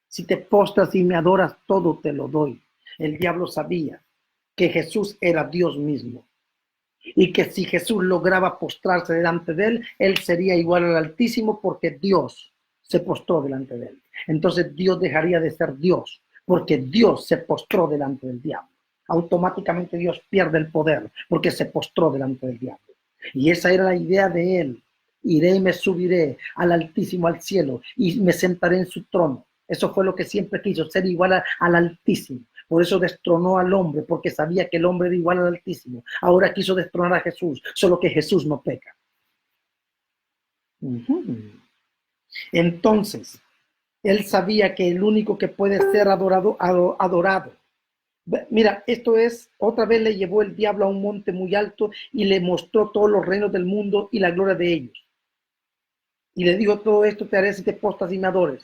Si te postras y me adoras, todo te lo doy. El diablo sabía que Jesús era Dios mismo. Y que si Jesús lograba postrarse delante de él sería igual al Altísimo porque Dios se postró delante de él. Entonces Dios dejaría de ser Dios porque Dios se postró delante del diablo. Automáticamente Dios pierde el poder porque se postró delante del diablo. Y esa era la idea de él. Iré y me subiré al Altísimo, al cielo, y me sentaré en su trono. Eso fue lo que siempre quiso, ser igual al Altísimo. Por eso destronó al hombre, porque sabía que el hombre era igual al Altísimo. Ahora quiso destronar a Jesús, solo que Jesús no peca. Entonces, él sabía que el único que puede ser adorado. Mira, esto es, otra vez le llevó el diablo a un monte muy alto y le mostró todos los reinos del mundo y la gloria de ellos. Y le dijo: todo esto te haré si te postras y me adores.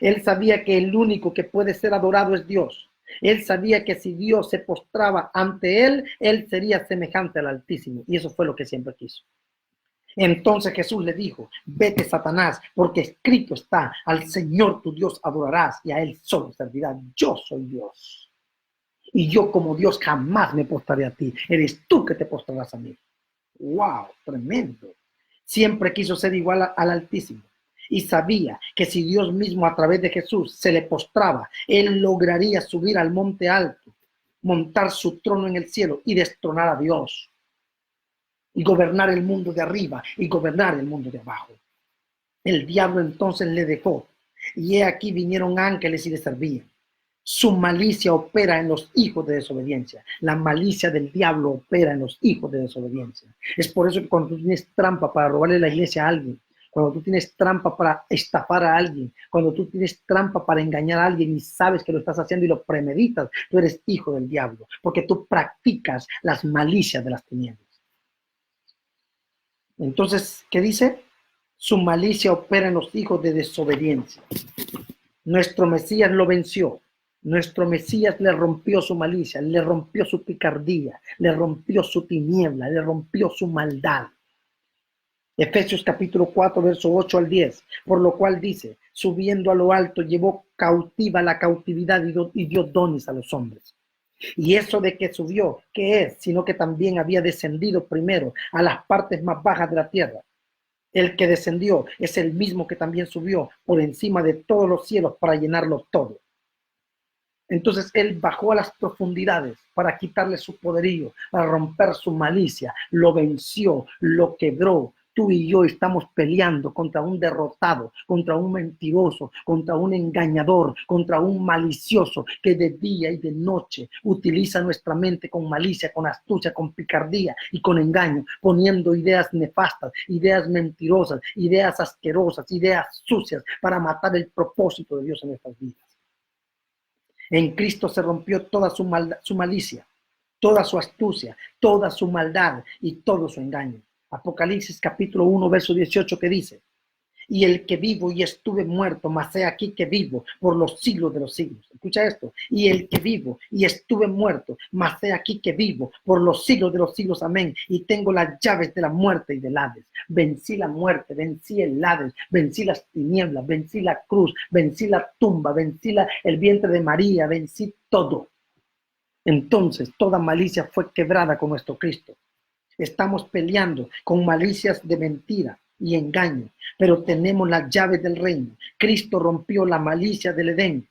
Él sabía que el único que puede ser adorado es Dios. Él sabía que si Dios se postraba ante él sería semejante al Altísimo. Y eso fue lo que siempre quiso. Entonces Jesús le dijo: vete, Satanás, porque escrito está: al Señor tu Dios adorarás y a Él solo servirás. Yo soy Dios. Y yo como Dios jamás me postraré a ti. Eres tú que te postrarás a mí. ¡Wow! Tremendo. Siempre quiso ser igual al Altísimo. Y sabía que si Dios mismo a través de Jesús se le postraba, Él lograría subir al monte alto, montar su trono en el cielo y destronar a Dios. Y gobernar el mundo de arriba y gobernar el mundo de abajo. El diablo entonces le dejó. Y he aquí vinieron ángeles y le servían. Su malicia opera en los hijos de desobediencia. La malicia del diablo opera en los hijos de desobediencia. Es por eso que cuando tú tienes trampa para robarle la iglesia a alguien, cuando tú tienes trampa para estafar a alguien, cuando tú tienes trampa para engañar a alguien y sabes que lo estás haciendo y lo premeditas, tú eres hijo del diablo, porque tú practicas las malicias de las tinieblas. Entonces, ¿qué dice? Su malicia opera en los hijos de desobediencia. Nuestro Mesías lo venció. Nuestro Mesías le rompió su malicia, le rompió su picardía, le rompió su tiniebla, le rompió su maldad. Efesios capítulo 4, verso 8 al 10, por lo cual dice: subiendo a lo alto, llevó cautiva la cautividad y dio dones a los hombres. Y eso de que subió, ¿qué es? Sino que también había descendido primero a las partes más bajas de la tierra. El que descendió es el mismo que también subió por encima de todos los cielos para llenarlo todo. Entonces él bajó a las profundidades para quitarle su poderío, para romper su malicia, lo venció, lo quebró. Tú y yo estamos peleando contra un derrotado, contra un mentiroso, contra un engañador, contra un malicioso que de día y de noche utiliza nuestra mente con malicia, con astucia, con picardía y con engaño, poniendo ideas nefastas, ideas mentirosas, ideas asquerosas, ideas sucias para matar el propósito de Dios en nuestras vidas. En Cristo se rompió toda su malicia, toda su astucia, toda su maldad y todo su engaño. Apocalipsis capítulo 1, verso 18, que dice: y el que vivo y estuve muerto, mas he aquí que vivo por los siglos de los siglos. Escucha esto: y el que vivo y estuve muerto, mas he aquí que vivo por los siglos de los siglos. Amén. Y tengo las llaves de la muerte y del Hades. Vencí la muerte, vencí el Hades, vencí las tinieblas, vencí la cruz, vencí la tumba, vencí el vientre de María, vencí todo. Entonces toda malicia fue quebrada con nuestro Cristo. Estamos peleando con malicias de mentira y engaño, pero tenemos las llaves del reino. Cristo rompió la malicia del Edén.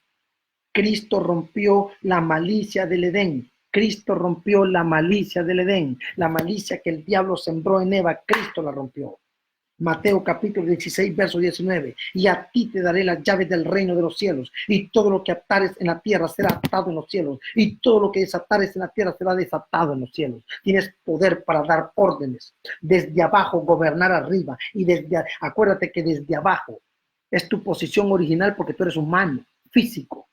Cristo rompió la malicia del Edén. Cristo rompió la malicia del Edén. La malicia que el diablo sembró en Eva, Cristo la rompió. Mateo capítulo 16, verso 19. Y a ti te daré las llaves del reino de los cielos. Y todo lo que atares en la tierra será atado en los cielos. Y todo lo que desatares en la tierra será desatado en los cielos. Tienes poder para dar órdenes. Desde abajo gobernar arriba. Y acuérdate que desde abajo es tu posición original porque tú eres humano, físico.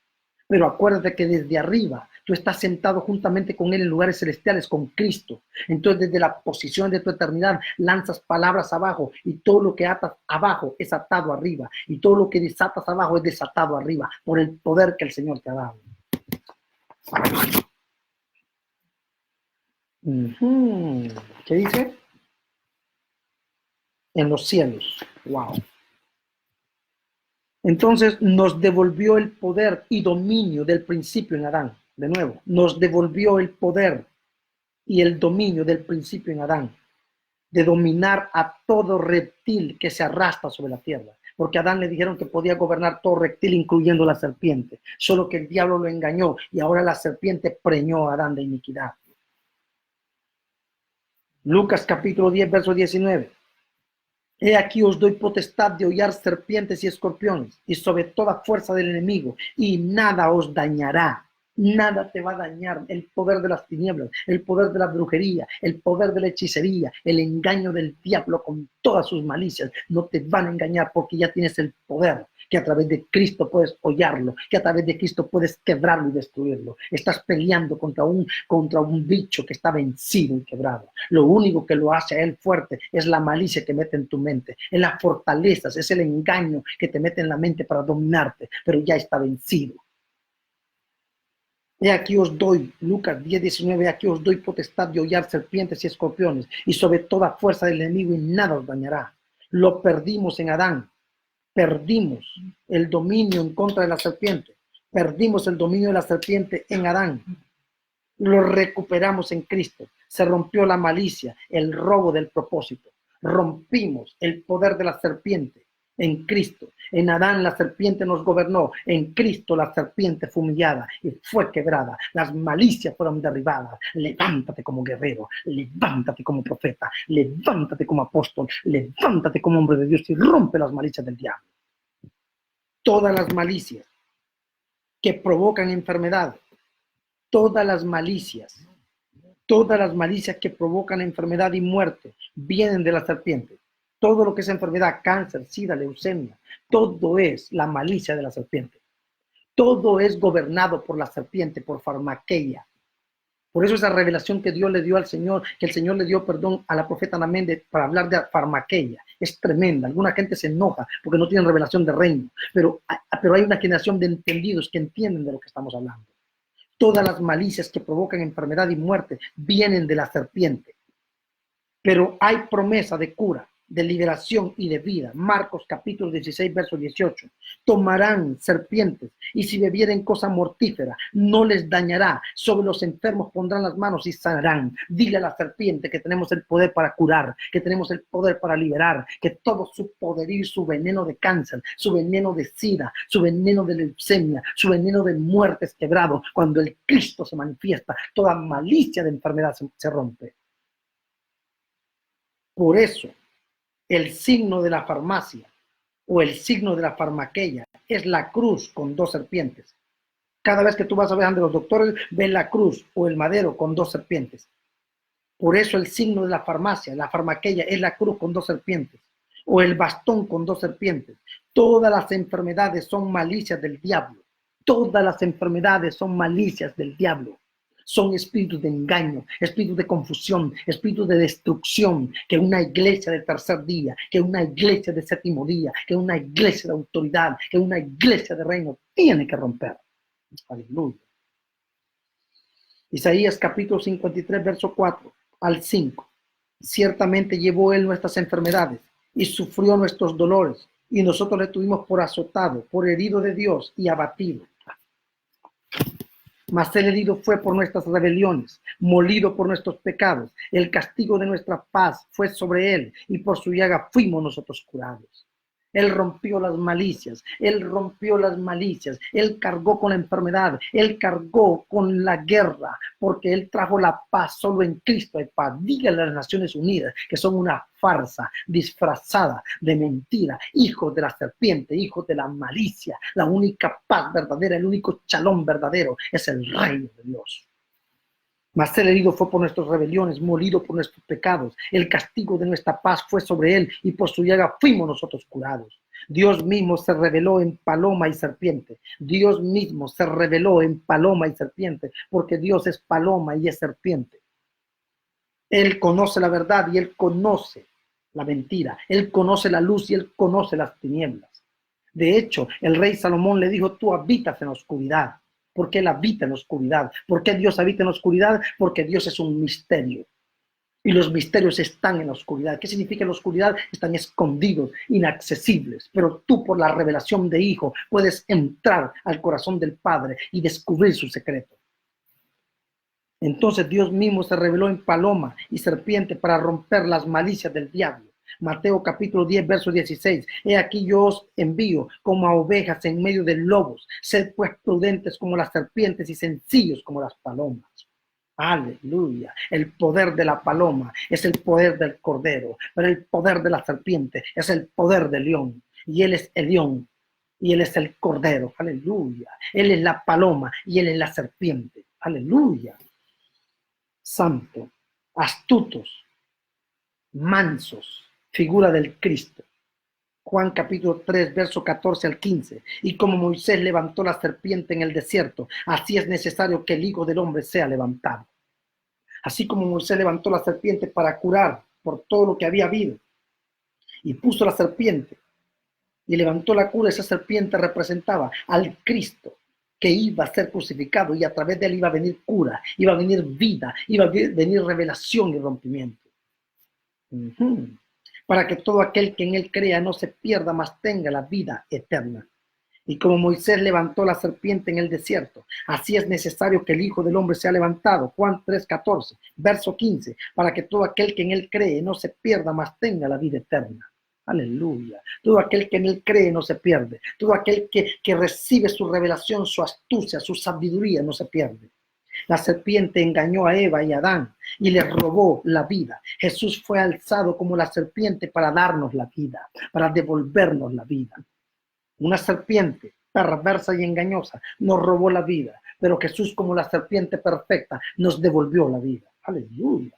Pero acuérdate que desde arriba tú estás sentado juntamente con Él en lugares celestiales con Cristo. Entonces desde la posición de tu eternidad lanzas palabras abajo y todo lo que atas abajo es atado arriba. Y todo lo que desatas abajo es desatado arriba por el poder que el Señor te ha dado. ¿Qué dice? En los cielos. Wow. Entonces nos devolvió el poder y dominio del principio en Adán. De nuevo, nos devolvió el poder y el dominio del principio en Adán, de dominar a todo reptil que se arrastra sobre la tierra. Porque a Adán le dijeron que podía gobernar todo reptil, incluyendo la serpiente. Solo que el diablo lo engañó y ahora la serpiente preñó a Adán de iniquidad. Lucas capítulo 10, verso 19. He aquí os doy potestad de hollar serpientes y escorpiones y sobre toda fuerza del enemigo, y nada os dañará. Nada te va a dañar. El poder de las tinieblas, el poder de la brujería, el poder de la hechicería, el engaño del diablo con todas sus malicias, no te van a engañar porque ya tienes el poder, que a través de Cristo puedes hollarlo, que a través de Cristo puedes quebrarlo y destruirlo. Estás peleando contra un bicho que está vencido y quebrado. Lo único que lo hace a él fuerte es la malicia que mete en tu mente, es las fortalezas, es el engaño que te mete en la mente para dominarte, pero ya está vencido. He aquí os doy, Lucas 10:19, aquí os doy potestad de hollar serpientes y escorpiones y sobre toda fuerza del enemigo y nada os dañará. Lo perdimos en Adán, perdimos el dominio en contra de la serpiente, perdimos el dominio de la serpiente en Adán, lo recuperamos en Cristo, se rompió la malicia, el robo del propósito, rompimos el poder de la serpiente en Cristo. En Adán la serpiente nos gobernó, en Cristo la serpiente fue humillada y fue quebrada, las malicias fueron derribadas. Levántate como guerrero, levántate como profeta, levántate como apóstol, levántate como hombre de Dios y rompe las malicias del diablo. Todas las malicias que provocan enfermedad, todas las malicias que provocan enfermedad y muerte vienen de la serpiente. Todo lo que es enfermedad, cáncer, sida, leucemia, todo es la malicia de la serpiente. Todo es gobernado por la serpiente, por farmaqueia. Por eso esa revelación que Dios le dio al Señor, que el Señor le dio, perdón, a la profeta Namén para hablar de farmaqueia, es tremenda. Alguna gente se enoja porque no tienen revelación de reino, pero hay una generación de entendidos que entienden de lo que estamos hablando. Todas las malicias que provocan enfermedad y muerte vienen de la serpiente. Pero hay promesa de cura, de liberación y de vida. Marcos capítulo 16, verso 18. Tomarán serpientes y si bebieren cosa mortífera, no les dañará. Sobre los enfermos pondrán las manos y sanarán. Dile a la serpiente que tenemos el poder para curar, que tenemos el poder para liberar, que todo su poderío y su veneno de cáncer, su veneno de sida, su veneno de leucemia, su veneno de muerte es quebrado. Cuando el Cristo se manifiesta, toda malicia de enfermedad se rompe. Por eso, el signo de la farmacia o el signo de la farmaqueia es la cruz con dos serpientes. Cada vez que tú vas a ver ante los doctores, ven la cruz o el madero con dos serpientes. Por eso el signo de la farmacia, la farmaqueia, es la cruz con dos serpientes o el bastón con dos serpientes. Todas las enfermedades son malicias del diablo. Todas las enfermedades son malicias del diablo. Son espíritus de engaño, espíritus de confusión, espíritus de destrucción que una iglesia del tercer día, que una iglesia de séptimo día, que una iglesia de autoridad, que una iglesia de reino tiene que romper. Aleluya. Isaías capítulo 53, verso 4 al 5. Ciertamente llevó él nuestras enfermedades y sufrió nuestros dolores, y nosotros le tuvimos por azotado, por herido de Dios y abatido. Mas el herido fue por nuestras rebeliones, molido por nuestros pecados. El castigo de nuestra paz fue sobre él, y por su llaga fuimos nosotros curados. Él rompió las malicias, él cargó con la enfermedad, él cargó con la guerra, porque él trajo la paz. Solo en Cristo hay paz. Díganle a las Naciones Unidas que son una farsa disfrazada de mentira, hijos de la serpiente, hijos de la malicia. La única paz verdadera, el único shalom verdadero es el reino de Dios. Mas el herido fue por nuestras rebeliones, molido por nuestros pecados. El castigo de nuestra paz fue sobre él, y por su llaga fuimos nosotros curados. Dios mismo se reveló en paloma y serpiente. Dios mismo se reveló en paloma y serpiente, porque Dios es paloma y es serpiente. Él conoce la verdad y él conoce la mentira. Él conoce la luz y él conoce las tinieblas. De hecho, el rey Salomón le dijo: tú habitas en la oscuridad. Porque él habita en la oscuridad. ¿Por qué Dios habita en la oscuridad? Porque Dios es un misterio. Y los misterios están en la oscuridad. ¿Qué significa la oscuridad? Están escondidos, inaccesibles. Pero tú, por la revelación de Hijo, puedes entrar al corazón del Padre y descubrir su secreto. Entonces Dios mismo se reveló en paloma y serpiente para romper las malicias del diablo. Mateo capítulo 10, verso 16. He aquí yo os envío como a ovejas en medio de lobos. Sed pues prudentes como las serpientes y sencillos como las palomas. Aleluya. El poder de la paloma es el poder del cordero, pero el poder de la serpiente es el poder del león. Y él es el león. y Él es el cordero, aleluya. Él es la paloma y Él es la serpiente, aleluya. Santo, astutos, mansos, figura del Cristo. Juan capítulo 3, verso 14 al 15. Y como Moisés levantó la serpiente en el desierto, así es necesario que el Hijo del Hombre sea levantado. Así como Moisés levantó la serpiente para curar por todo lo que había habido, y puso la serpiente, y levantó la cura, esa serpiente representaba al Cristo que iba a ser crucificado, y a través de él iba a venir cura, iba a venir vida, iba a venir revelación y rompimiento. Para que todo aquel que en él crea no se pierda, mas tenga la vida eterna. Y como Moisés levantó la serpiente en el desierto, así es necesario que el Hijo del Hombre sea levantado. Juan 3:14, verso 15, para que todo aquel que en él cree no se pierda, mas tenga la vida eterna. Aleluya. Todo aquel que en él cree no se pierde. Todo aquel que recibe su revelación, su astucia, su sabiduría no se pierde. La serpiente engañó a Eva y a Adán y les robó la vida. Jesús fue alzado como la serpiente para darnos la vida, para devolvernos la vida. Una serpiente perversa y engañosa nos robó la vida, pero Jesús, como la serpiente perfecta, nos devolvió la vida. Aleluya.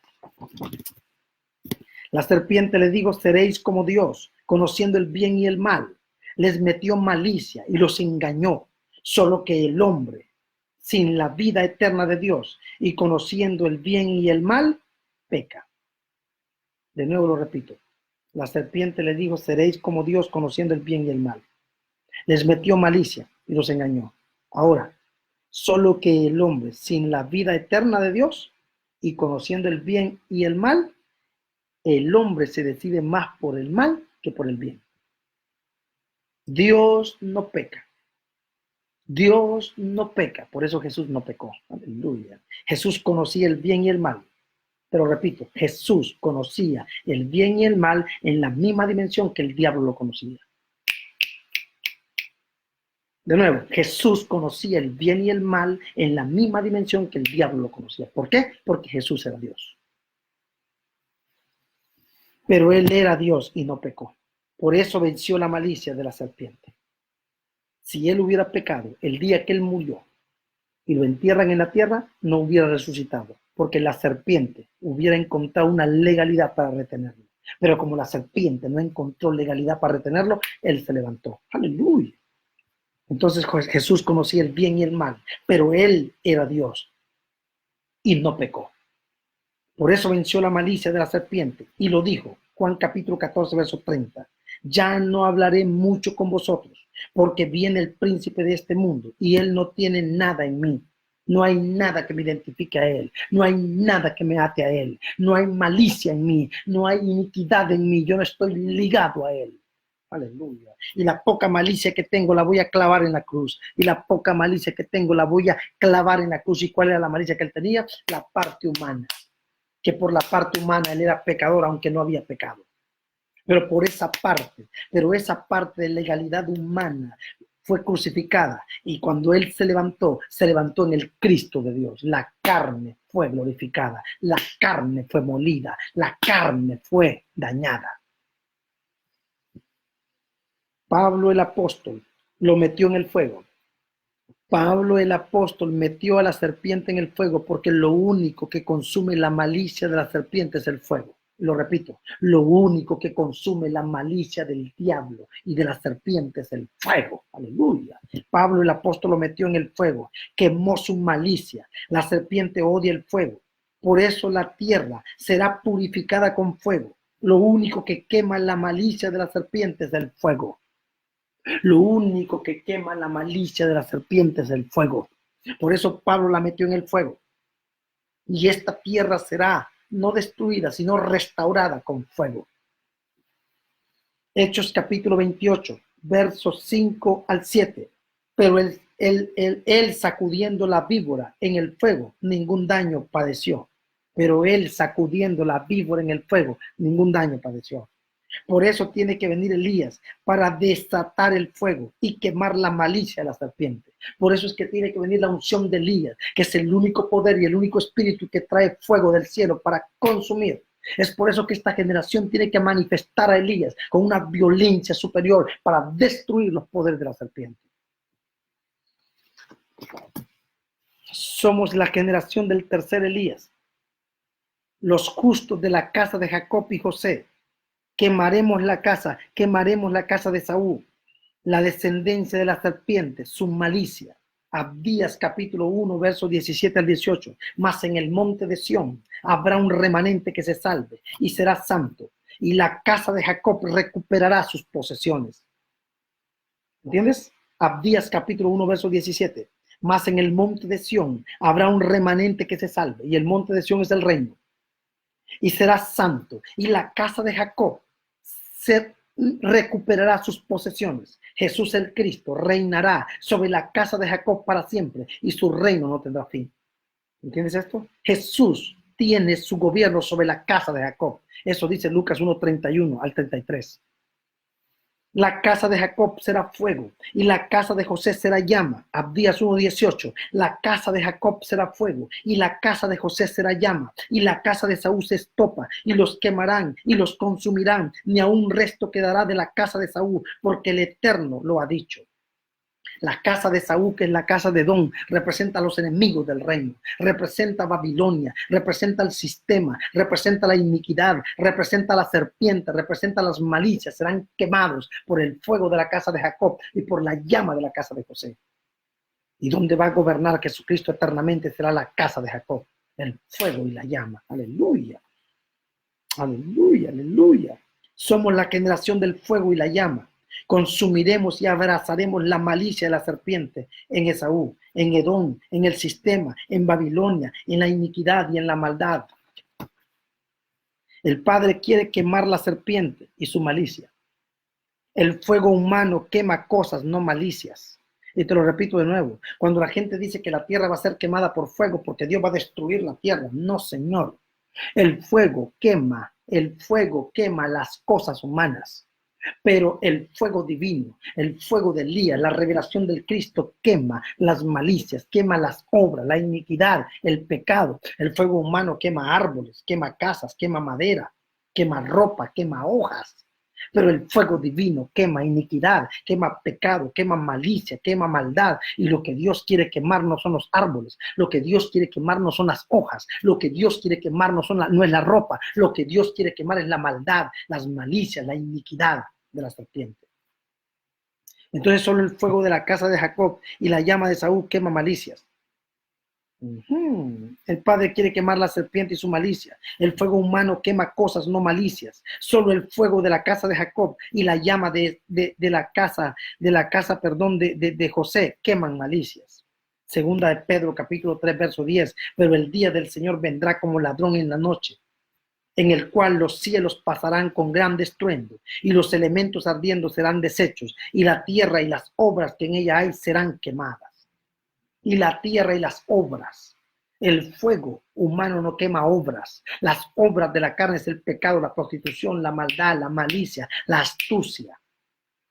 La serpiente le dijo: seréis como Dios, conociendo el bien y el mal. Les metió malicia y los engañó. Solo que el hombre, sin la vida eterna de Dios y conociendo el bien y el mal, peca. De nuevo lo repito. La serpiente le dijo: seréis como Dios, conociendo el bien y el mal. Les metió malicia y los engañó. Ahora, solo que el hombre, sin la vida eterna de Dios y conociendo el bien y el mal, el hombre se decide más por el mal que por el bien. Dios no peca. Dios no peca. Por eso Jesús no pecó. Aleluya. Jesús conocía el bien y el mal. Pero repito, Jesús conocía el bien y el mal en la misma dimensión que el diablo lo conocía. De nuevo, Jesús conocía el bien y el mal en la misma dimensión que el diablo lo conocía. ¿Por qué? Porque Jesús era Dios. Pero él era Dios y no pecó. Por eso venció la malicia de la serpiente. Si él hubiera pecado el día que él murió y lo entierran en la tierra, no hubiera resucitado, porque la serpiente hubiera encontrado una legalidad para retenerlo. Pero como la serpiente no encontró legalidad para retenerlo, él se levantó. Aleluya. Entonces Jesús conocía el bien y el mal, pero él era Dios y no pecó. Por eso venció la malicia de la serpiente y lo dijo, Juan capítulo 14, verso 30. Ya no hablaré mucho con vosotros, porque viene el príncipe de este mundo y él no tiene nada en mí. No hay nada que me identifique a él, no hay nada que me ate a él, no hay malicia en mí, no hay iniquidad en mí, yo no estoy ligado a él. Aleluya. Y la poca malicia que tengo la voy a clavar en la cruz. Y la poca malicia que tengo la voy a clavar en la cruz. ¿Y cuál era la malicia que él tenía? La parte humana. Que por la parte humana él era pecador, aunque no había pecado. Pero por esa parte de legalidad humana fue crucificada. Y cuando él se levantó en el Cristo de Dios. La carne fue glorificada. La carne fue molida. La carne fue dañada. Pablo el apóstol lo metió en el fuego. Pablo el apóstol metió a la serpiente en el fuego porque lo único que consume la malicia de la serpiente es el fuego. Lo repito, lo único que consume la malicia del diablo y de la serpiente es el fuego. Aleluya. Pablo el apóstol lo metió en el fuego, quemó su malicia. La serpiente odia el fuego. Por eso la tierra será purificada con fuego. Lo único que quema la malicia de la serpiente es el fuego. Lo único que quema la malicia de la serpiente es el fuego. Por eso Pablo la metió en el fuego. Y esta tierra será no destruida, sino restaurada con fuego. Hechos capítulo 28, versos 5 al 7. Pero él sacudiendo la víbora en el fuego, ningún daño padeció. Pero él sacudiendo la víbora en el fuego, ningún daño padeció. Por eso tiene que venir Elías para desatar el fuego y quemar la malicia de la serpiente. Por eso es que tiene que venir la unción de Elías, que es el único poder y el único espíritu que trae fuego del cielo para consumir. Es por eso que esta generación tiene que manifestar a Elías con una violencia superior para destruir los poderes de la serpiente. Somos la generación del tercer Elías, los justos de la casa de Jacob y José. Quemaremos la casa de Saúl, la descendencia de la serpiente, su malicia. Abdías capítulo 1, versos 17 al 18. Mas en el monte de Sión habrá un remanente que se salve y será santo, y la casa de Jacob recuperará sus posesiones. ¿Entiendes? Abdías capítulo 1, verso 17. Mas en el monte de Sión habrá un remanente que se salve, y el monte de Sión es el reino, y será santo, y la casa de Jacob se recuperará sus posesiones. Jesús el Cristo reinará sobre la casa de Jacob para siempre, y su reino no tendrá fin. ¿Entiendes esto? Jesús tiene su gobierno sobre la casa de Jacob. Eso dice Lucas 1:31 al 33. La casa de Jacob será fuego y la casa de José será llama. Abdías 1:18. La casa de Jacob será fuego y la casa de José será llama. Y la casa de Saúl se estopa y los quemarán y los consumirán. Ni aun resto quedará de la casa de Saúl, porque el Eterno lo ha dicho. La casa de Saúl, que es la casa de Edom, representa a los enemigos del reino, representa a Babilonia, representa el sistema, representa la iniquidad, representa a la serpiente, representa las malicias. Serán quemados por el fuego de la casa de Jacob y por la llama de la casa de José. Y donde va a gobernar Jesucristo eternamente será la casa de Jacob, el fuego y la llama. Aleluya, aleluya, aleluya. Somos la generación del fuego y la llama. Consumiremos y abrazaremos la malicia de la serpiente en Esaú, en Edom, en el sistema, en Babilonia, en la iniquidad y en la maldad. El Padre quiere quemar la serpiente y su malicia. El fuego humano quema cosas, no malicias. Y te lo repito de nuevo, cuando la gente dice que la tierra va a ser quemada por fuego porque Dios va a destruir la tierra, no, Señor. El fuego quema las cosas humanas. Pero el fuego divino, el fuego de Elías, la revelación del Cristo quema las malicias, quema las obras, la iniquidad, el pecado. El fuego humano quema árboles, quema casas, quema madera, quema ropa, quema hojas. Pero el fuego divino quema iniquidad, quema pecado, quema malicia, quema maldad. Y lo que Dios quiere quemar no son los árboles, lo que Dios quiere quemar no son las hojas, lo que Dios quiere quemar no es la ropa, lo que Dios quiere quemar es la maldad, las malicias, la iniquidad de la serpiente. Entonces solo el fuego de la casa de Jacob y la llama de Saúl quema malicias. El Padre quiere quemar la serpiente y su malicia. El fuego humano quema cosas, no malicias. Solo el fuego de la casa de Jacob y la llama de la casa de José queman malicias. Segunda de Pedro capítulo 3 verso 10. Pero el día del Señor vendrá como ladrón en la noche, en el cual los cielos pasarán con gran estruendo, y los elementos ardiendo serán deshechos, y la tierra y las obras que en ella hay serán quemadas. Y la tierra y las obras. El fuego humano no quema obras. Las obras de la carne es el pecado, la prostitución, la maldad, la malicia, la astucia.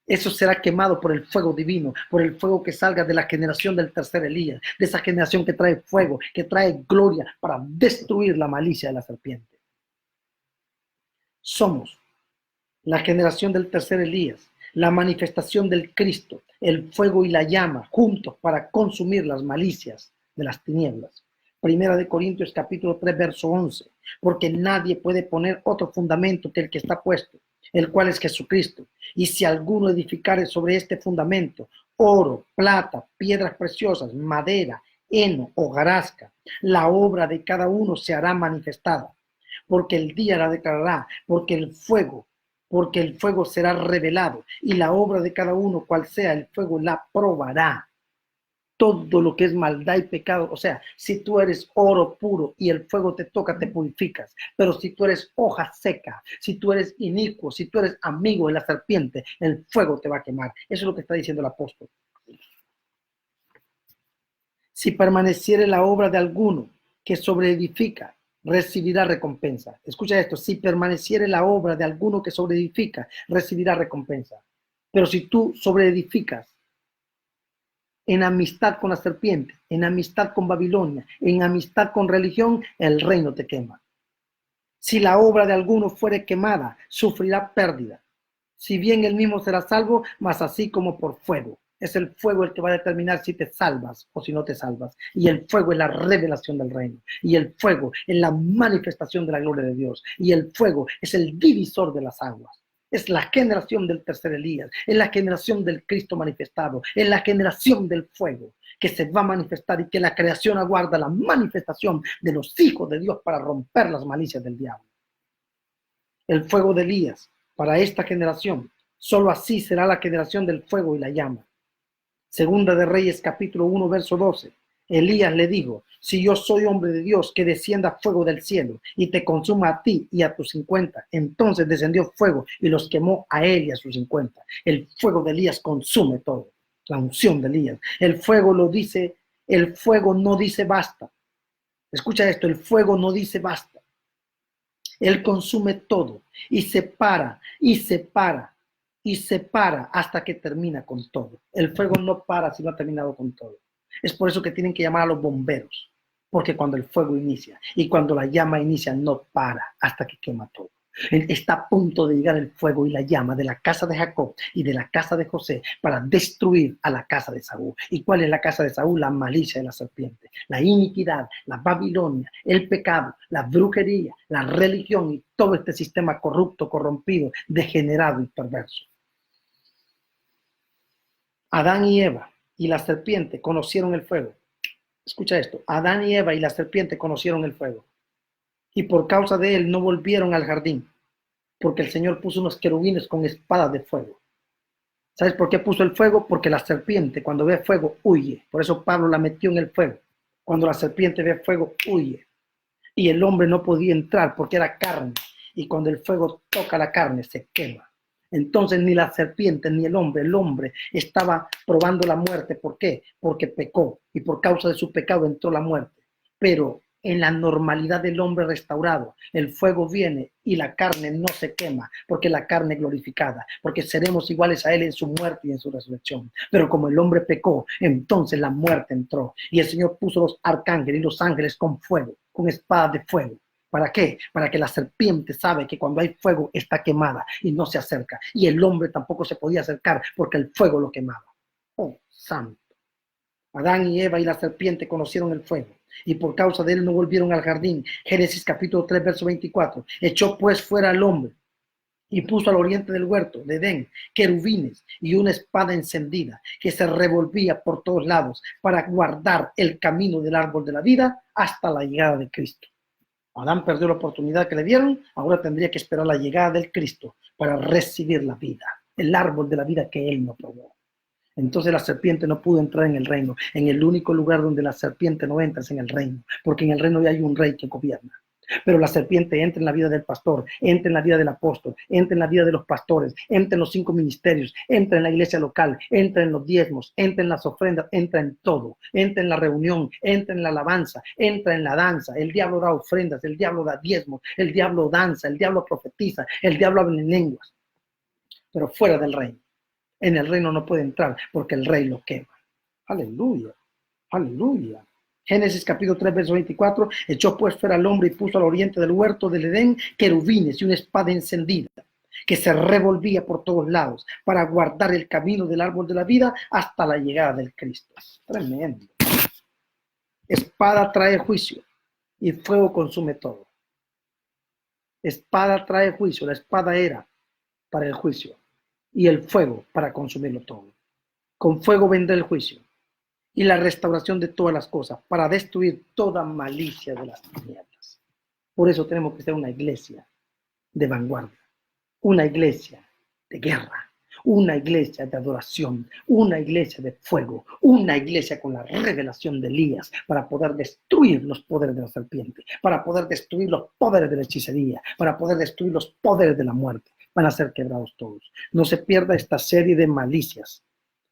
Eso será quemado por el fuego divino, por el fuego que salga de la generación del tercer Elías, de esa generación que trae fuego, que trae gloria para destruir la malicia de la serpiente. Somos la generación del tercer Elías, la manifestación del Cristo, el fuego y la llama, juntos para consumir las malicias de las tinieblas. Primera de Corintios capítulo 3, verso 11. Porque nadie puede poner otro fundamento que el que está puesto, el cual es Jesucristo. Y si alguno edificare sobre este fundamento, oro, plata, piedras preciosas, madera, heno, hojarasca, la obra de cada uno se hará manifestada, porque el día la declarará, porque el fuego será revelado, y la obra de cada uno, cual sea el fuego, la probará. Todo lo que es maldad y pecado, o sea, si tú eres oro puro y el fuego te toca, te purificas. Pero si tú eres hoja seca, si tú eres inicuo, si tú eres amigo de la serpiente, el fuego te va a quemar. Eso es lo que está diciendo el apóstol. Si permaneciere la obra de alguno que sobreedifica, recibirá recompensa. Escucha esto, si permaneciere la obra de alguno que sobreedifica, recibirá recompensa. Pero si tú sobreedificas en amistad con la serpiente, en amistad con Babilonia, en amistad con religión, el reino te quema. Si la obra de alguno fuere quemada, sufrirá pérdida. Si bien él mismo será salvo, mas así como por fuego. Es el fuego el que va a determinar si te salvas o si no te salvas. Y el fuego es la revelación del reino. Y el fuego es la manifestación de la gloria de Dios. Y el fuego es el divisor de las aguas. Es la generación del tercer Elías. Es la generación del Cristo manifestado. Es la generación del fuego que se va a manifestar y que la creación aguarda la manifestación de los hijos de Dios para romper las malicias del diablo. El fuego de Elías para esta generación. Solo así será la generación del fuego y la llama. Segunda de Reyes, capítulo 1, verso 12. Elías le dijo: si yo soy hombre de Dios, que descienda fuego del cielo y te consuma a ti y a tus 50. Entonces descendió fuego y los quemó a él y a sus 50. El fuego de Elías consume todo. La unción de Elías. El fuego lo dice, el fuego no dice basta. Escucha esto, el fuego no dice basta. Él consume todo y separa y separa y separa hasta que termina con todo. El fuego no para si no ha terminado con todo. Es por eso que tienen que llamar a los bomberos, porque cuando el fuego inicia y cuando la llama inicia no para hasta que quema todo. Está a punto de llegar el fuego y la llama de la casa de Jacob y de la casa de José para destruir a la casa de Saúl. ¿Y cuál es la casa de Saúl? La malicia de la serpiente, la iniquidad, la Babilonia, el pecado, la brujería, la religión y todo este sistema corrupto, corrompido, degenerado y perverso. Adán y Eva y la serpiente conocieron el fuego. Escucha esto, Adán y Eva y la serpiente conocieron el fuego. Y por causa de él no volvieron al jardín, porque el Señor puso unos querubines con espadas de fuego. ¿Sabes por qué puso el fuego? Porque la serpiente cuando ve fuego huye. Por eso Pablo la metió en el fuego. Cuando la serpiente ve fuego huye. Y el hombre no podía entrar porque era carne. Y cuando el fuego toca la carne se quema. Entonces ni la serpiente ni el hombre estaba probando la muerte. ¿Por qué? Porque pecó y por causa de su pecado entró la muerte. Pero en la normalidad del hombre restaurado, el fuego viene y la carne no se quema, porque la carne es glorificada, porque seremos iguales a él en su muerte y en su resurrección. Pero como el hombre pecó, entonces la muerte entró y el Señor puso los arcángeles y los ángeles con fuego, con espadas de fuego. ¿Para qué? Para que la serpiente sabe que cuando hay fuego está quemada y no se acerca. Y el hombre tampoco se podía acercar porque el fuego lo quemaba. ¡Oh, santo! Adán y Eva y la serpiente conocieron el fuego y por causa de él no volvieron al jardín. Génesis capítulo 3, verso 24. Echó pues fuera al hombre y puso al oriente del huerto de Edén querubines y una espada encendida que se revolvía por todos lados para guardar el camino del árbol de la vida hasta la llegada de Cristo. Adán perdió la oportunidad que le dieron, ahora tendría que esperar la llegada del Cristo para recibir la vida, el árbol de la vida que él no probó. Entonces la serpiente no pudo entrar en el reino. En el único lugar donde la serpiente no entra es en el reino, porque en el reino ya hay un rey que gobierna. Pero la serpiente entra en la vida del pastor, entra en la vida del apóstol, entra en la vida de los pastores, entra en los 5 ministerios, entra en la iglesia local, entra en los diezmos, entra en las ofrendas, entra en todo, entra en la reunión, entra en la alabanza, entra en la danza. El diablo da ofrendas, el diablo da diezmos, el diablo danza, el diablo profetiza, el diablo habla en lenguas, pero fuera del reino. En el reino no puede entrar porque el rey lo quema. Aleluya, aleluya. Génesis capítulo 3, verso 24. Echó pues fuera al hombre y puso al oriente del huerto del Edén querubines y una espada encendida que se revolvía por todos lados para guardar el camino del árbol de la vida hasta la llegada del Cristo. Tremendo. Espada trae juicio y fuego consume todo. Espada trae juicio. La espada era para el juicio y el fuego para consumirlo todo. Con fuego vendrá el juicio y la restauración de todas las cosas para destruir toda malicia de las tinieblas. Por eso tenemos que ser una iglesia de vanguardia, una iglesia de guerra, una iglesia de adoración, una iglesia de fuego, una iglesia con la revelación de Elías para poder destruir los poderes de la serpiente, para poder destruir los poderes de la hechicería, para poder destruir los poderes de la muerte. Van a ser quebrados todos. No se pierda esta serie de malicias,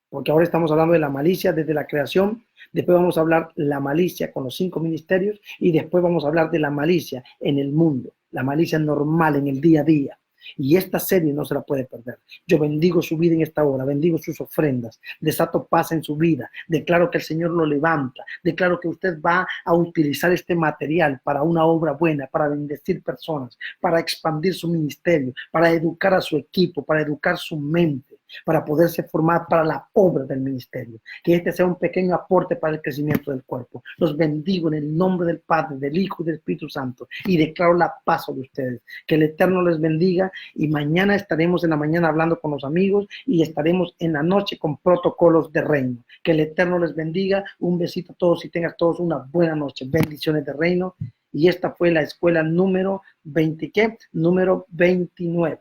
porque ahora estamos hablando de la malicia desde la creación, después vamos a hablar la malicia con los 5 ministerios y después vamos a hablar de la malicia en el mundo, la malicia normal en el día a día. Y esta serie no se la puede perder. Yo bendigo su vida en esta hora, bendigo sus ofrendas, desato paz en su vida, declaro que el Señor lo levanta, declaro que usted va a utilizar este material para una obra buena, para bendecir personas, para expandir su ministerio, para educar a su equipo, para educar su mente, para poderse formar para la obra del ministerio. Que este sea un pequeño aporte para el crecimiento del cuerpo. Los bendigo en el nombre del Padre, del Hijo y del Espíritu Santo y declaro la paz sobre ustedes. Que el Eterno les bendiga y mañana estaremos en la mañana hablando con los amigos y estaremos en la noche con protocolos de reino. Que el Eterno les bendiga. Un besito a todos y tengan todos una buena noche. Bendiciones de reino. Y esta fue la escuela número 20, ¿qué? Número 29.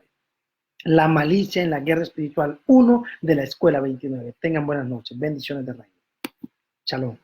La malicia en la guerra espiritual 1 de la escuela 29. Tengan buenas noches. Bendiciones de reino. Shalom.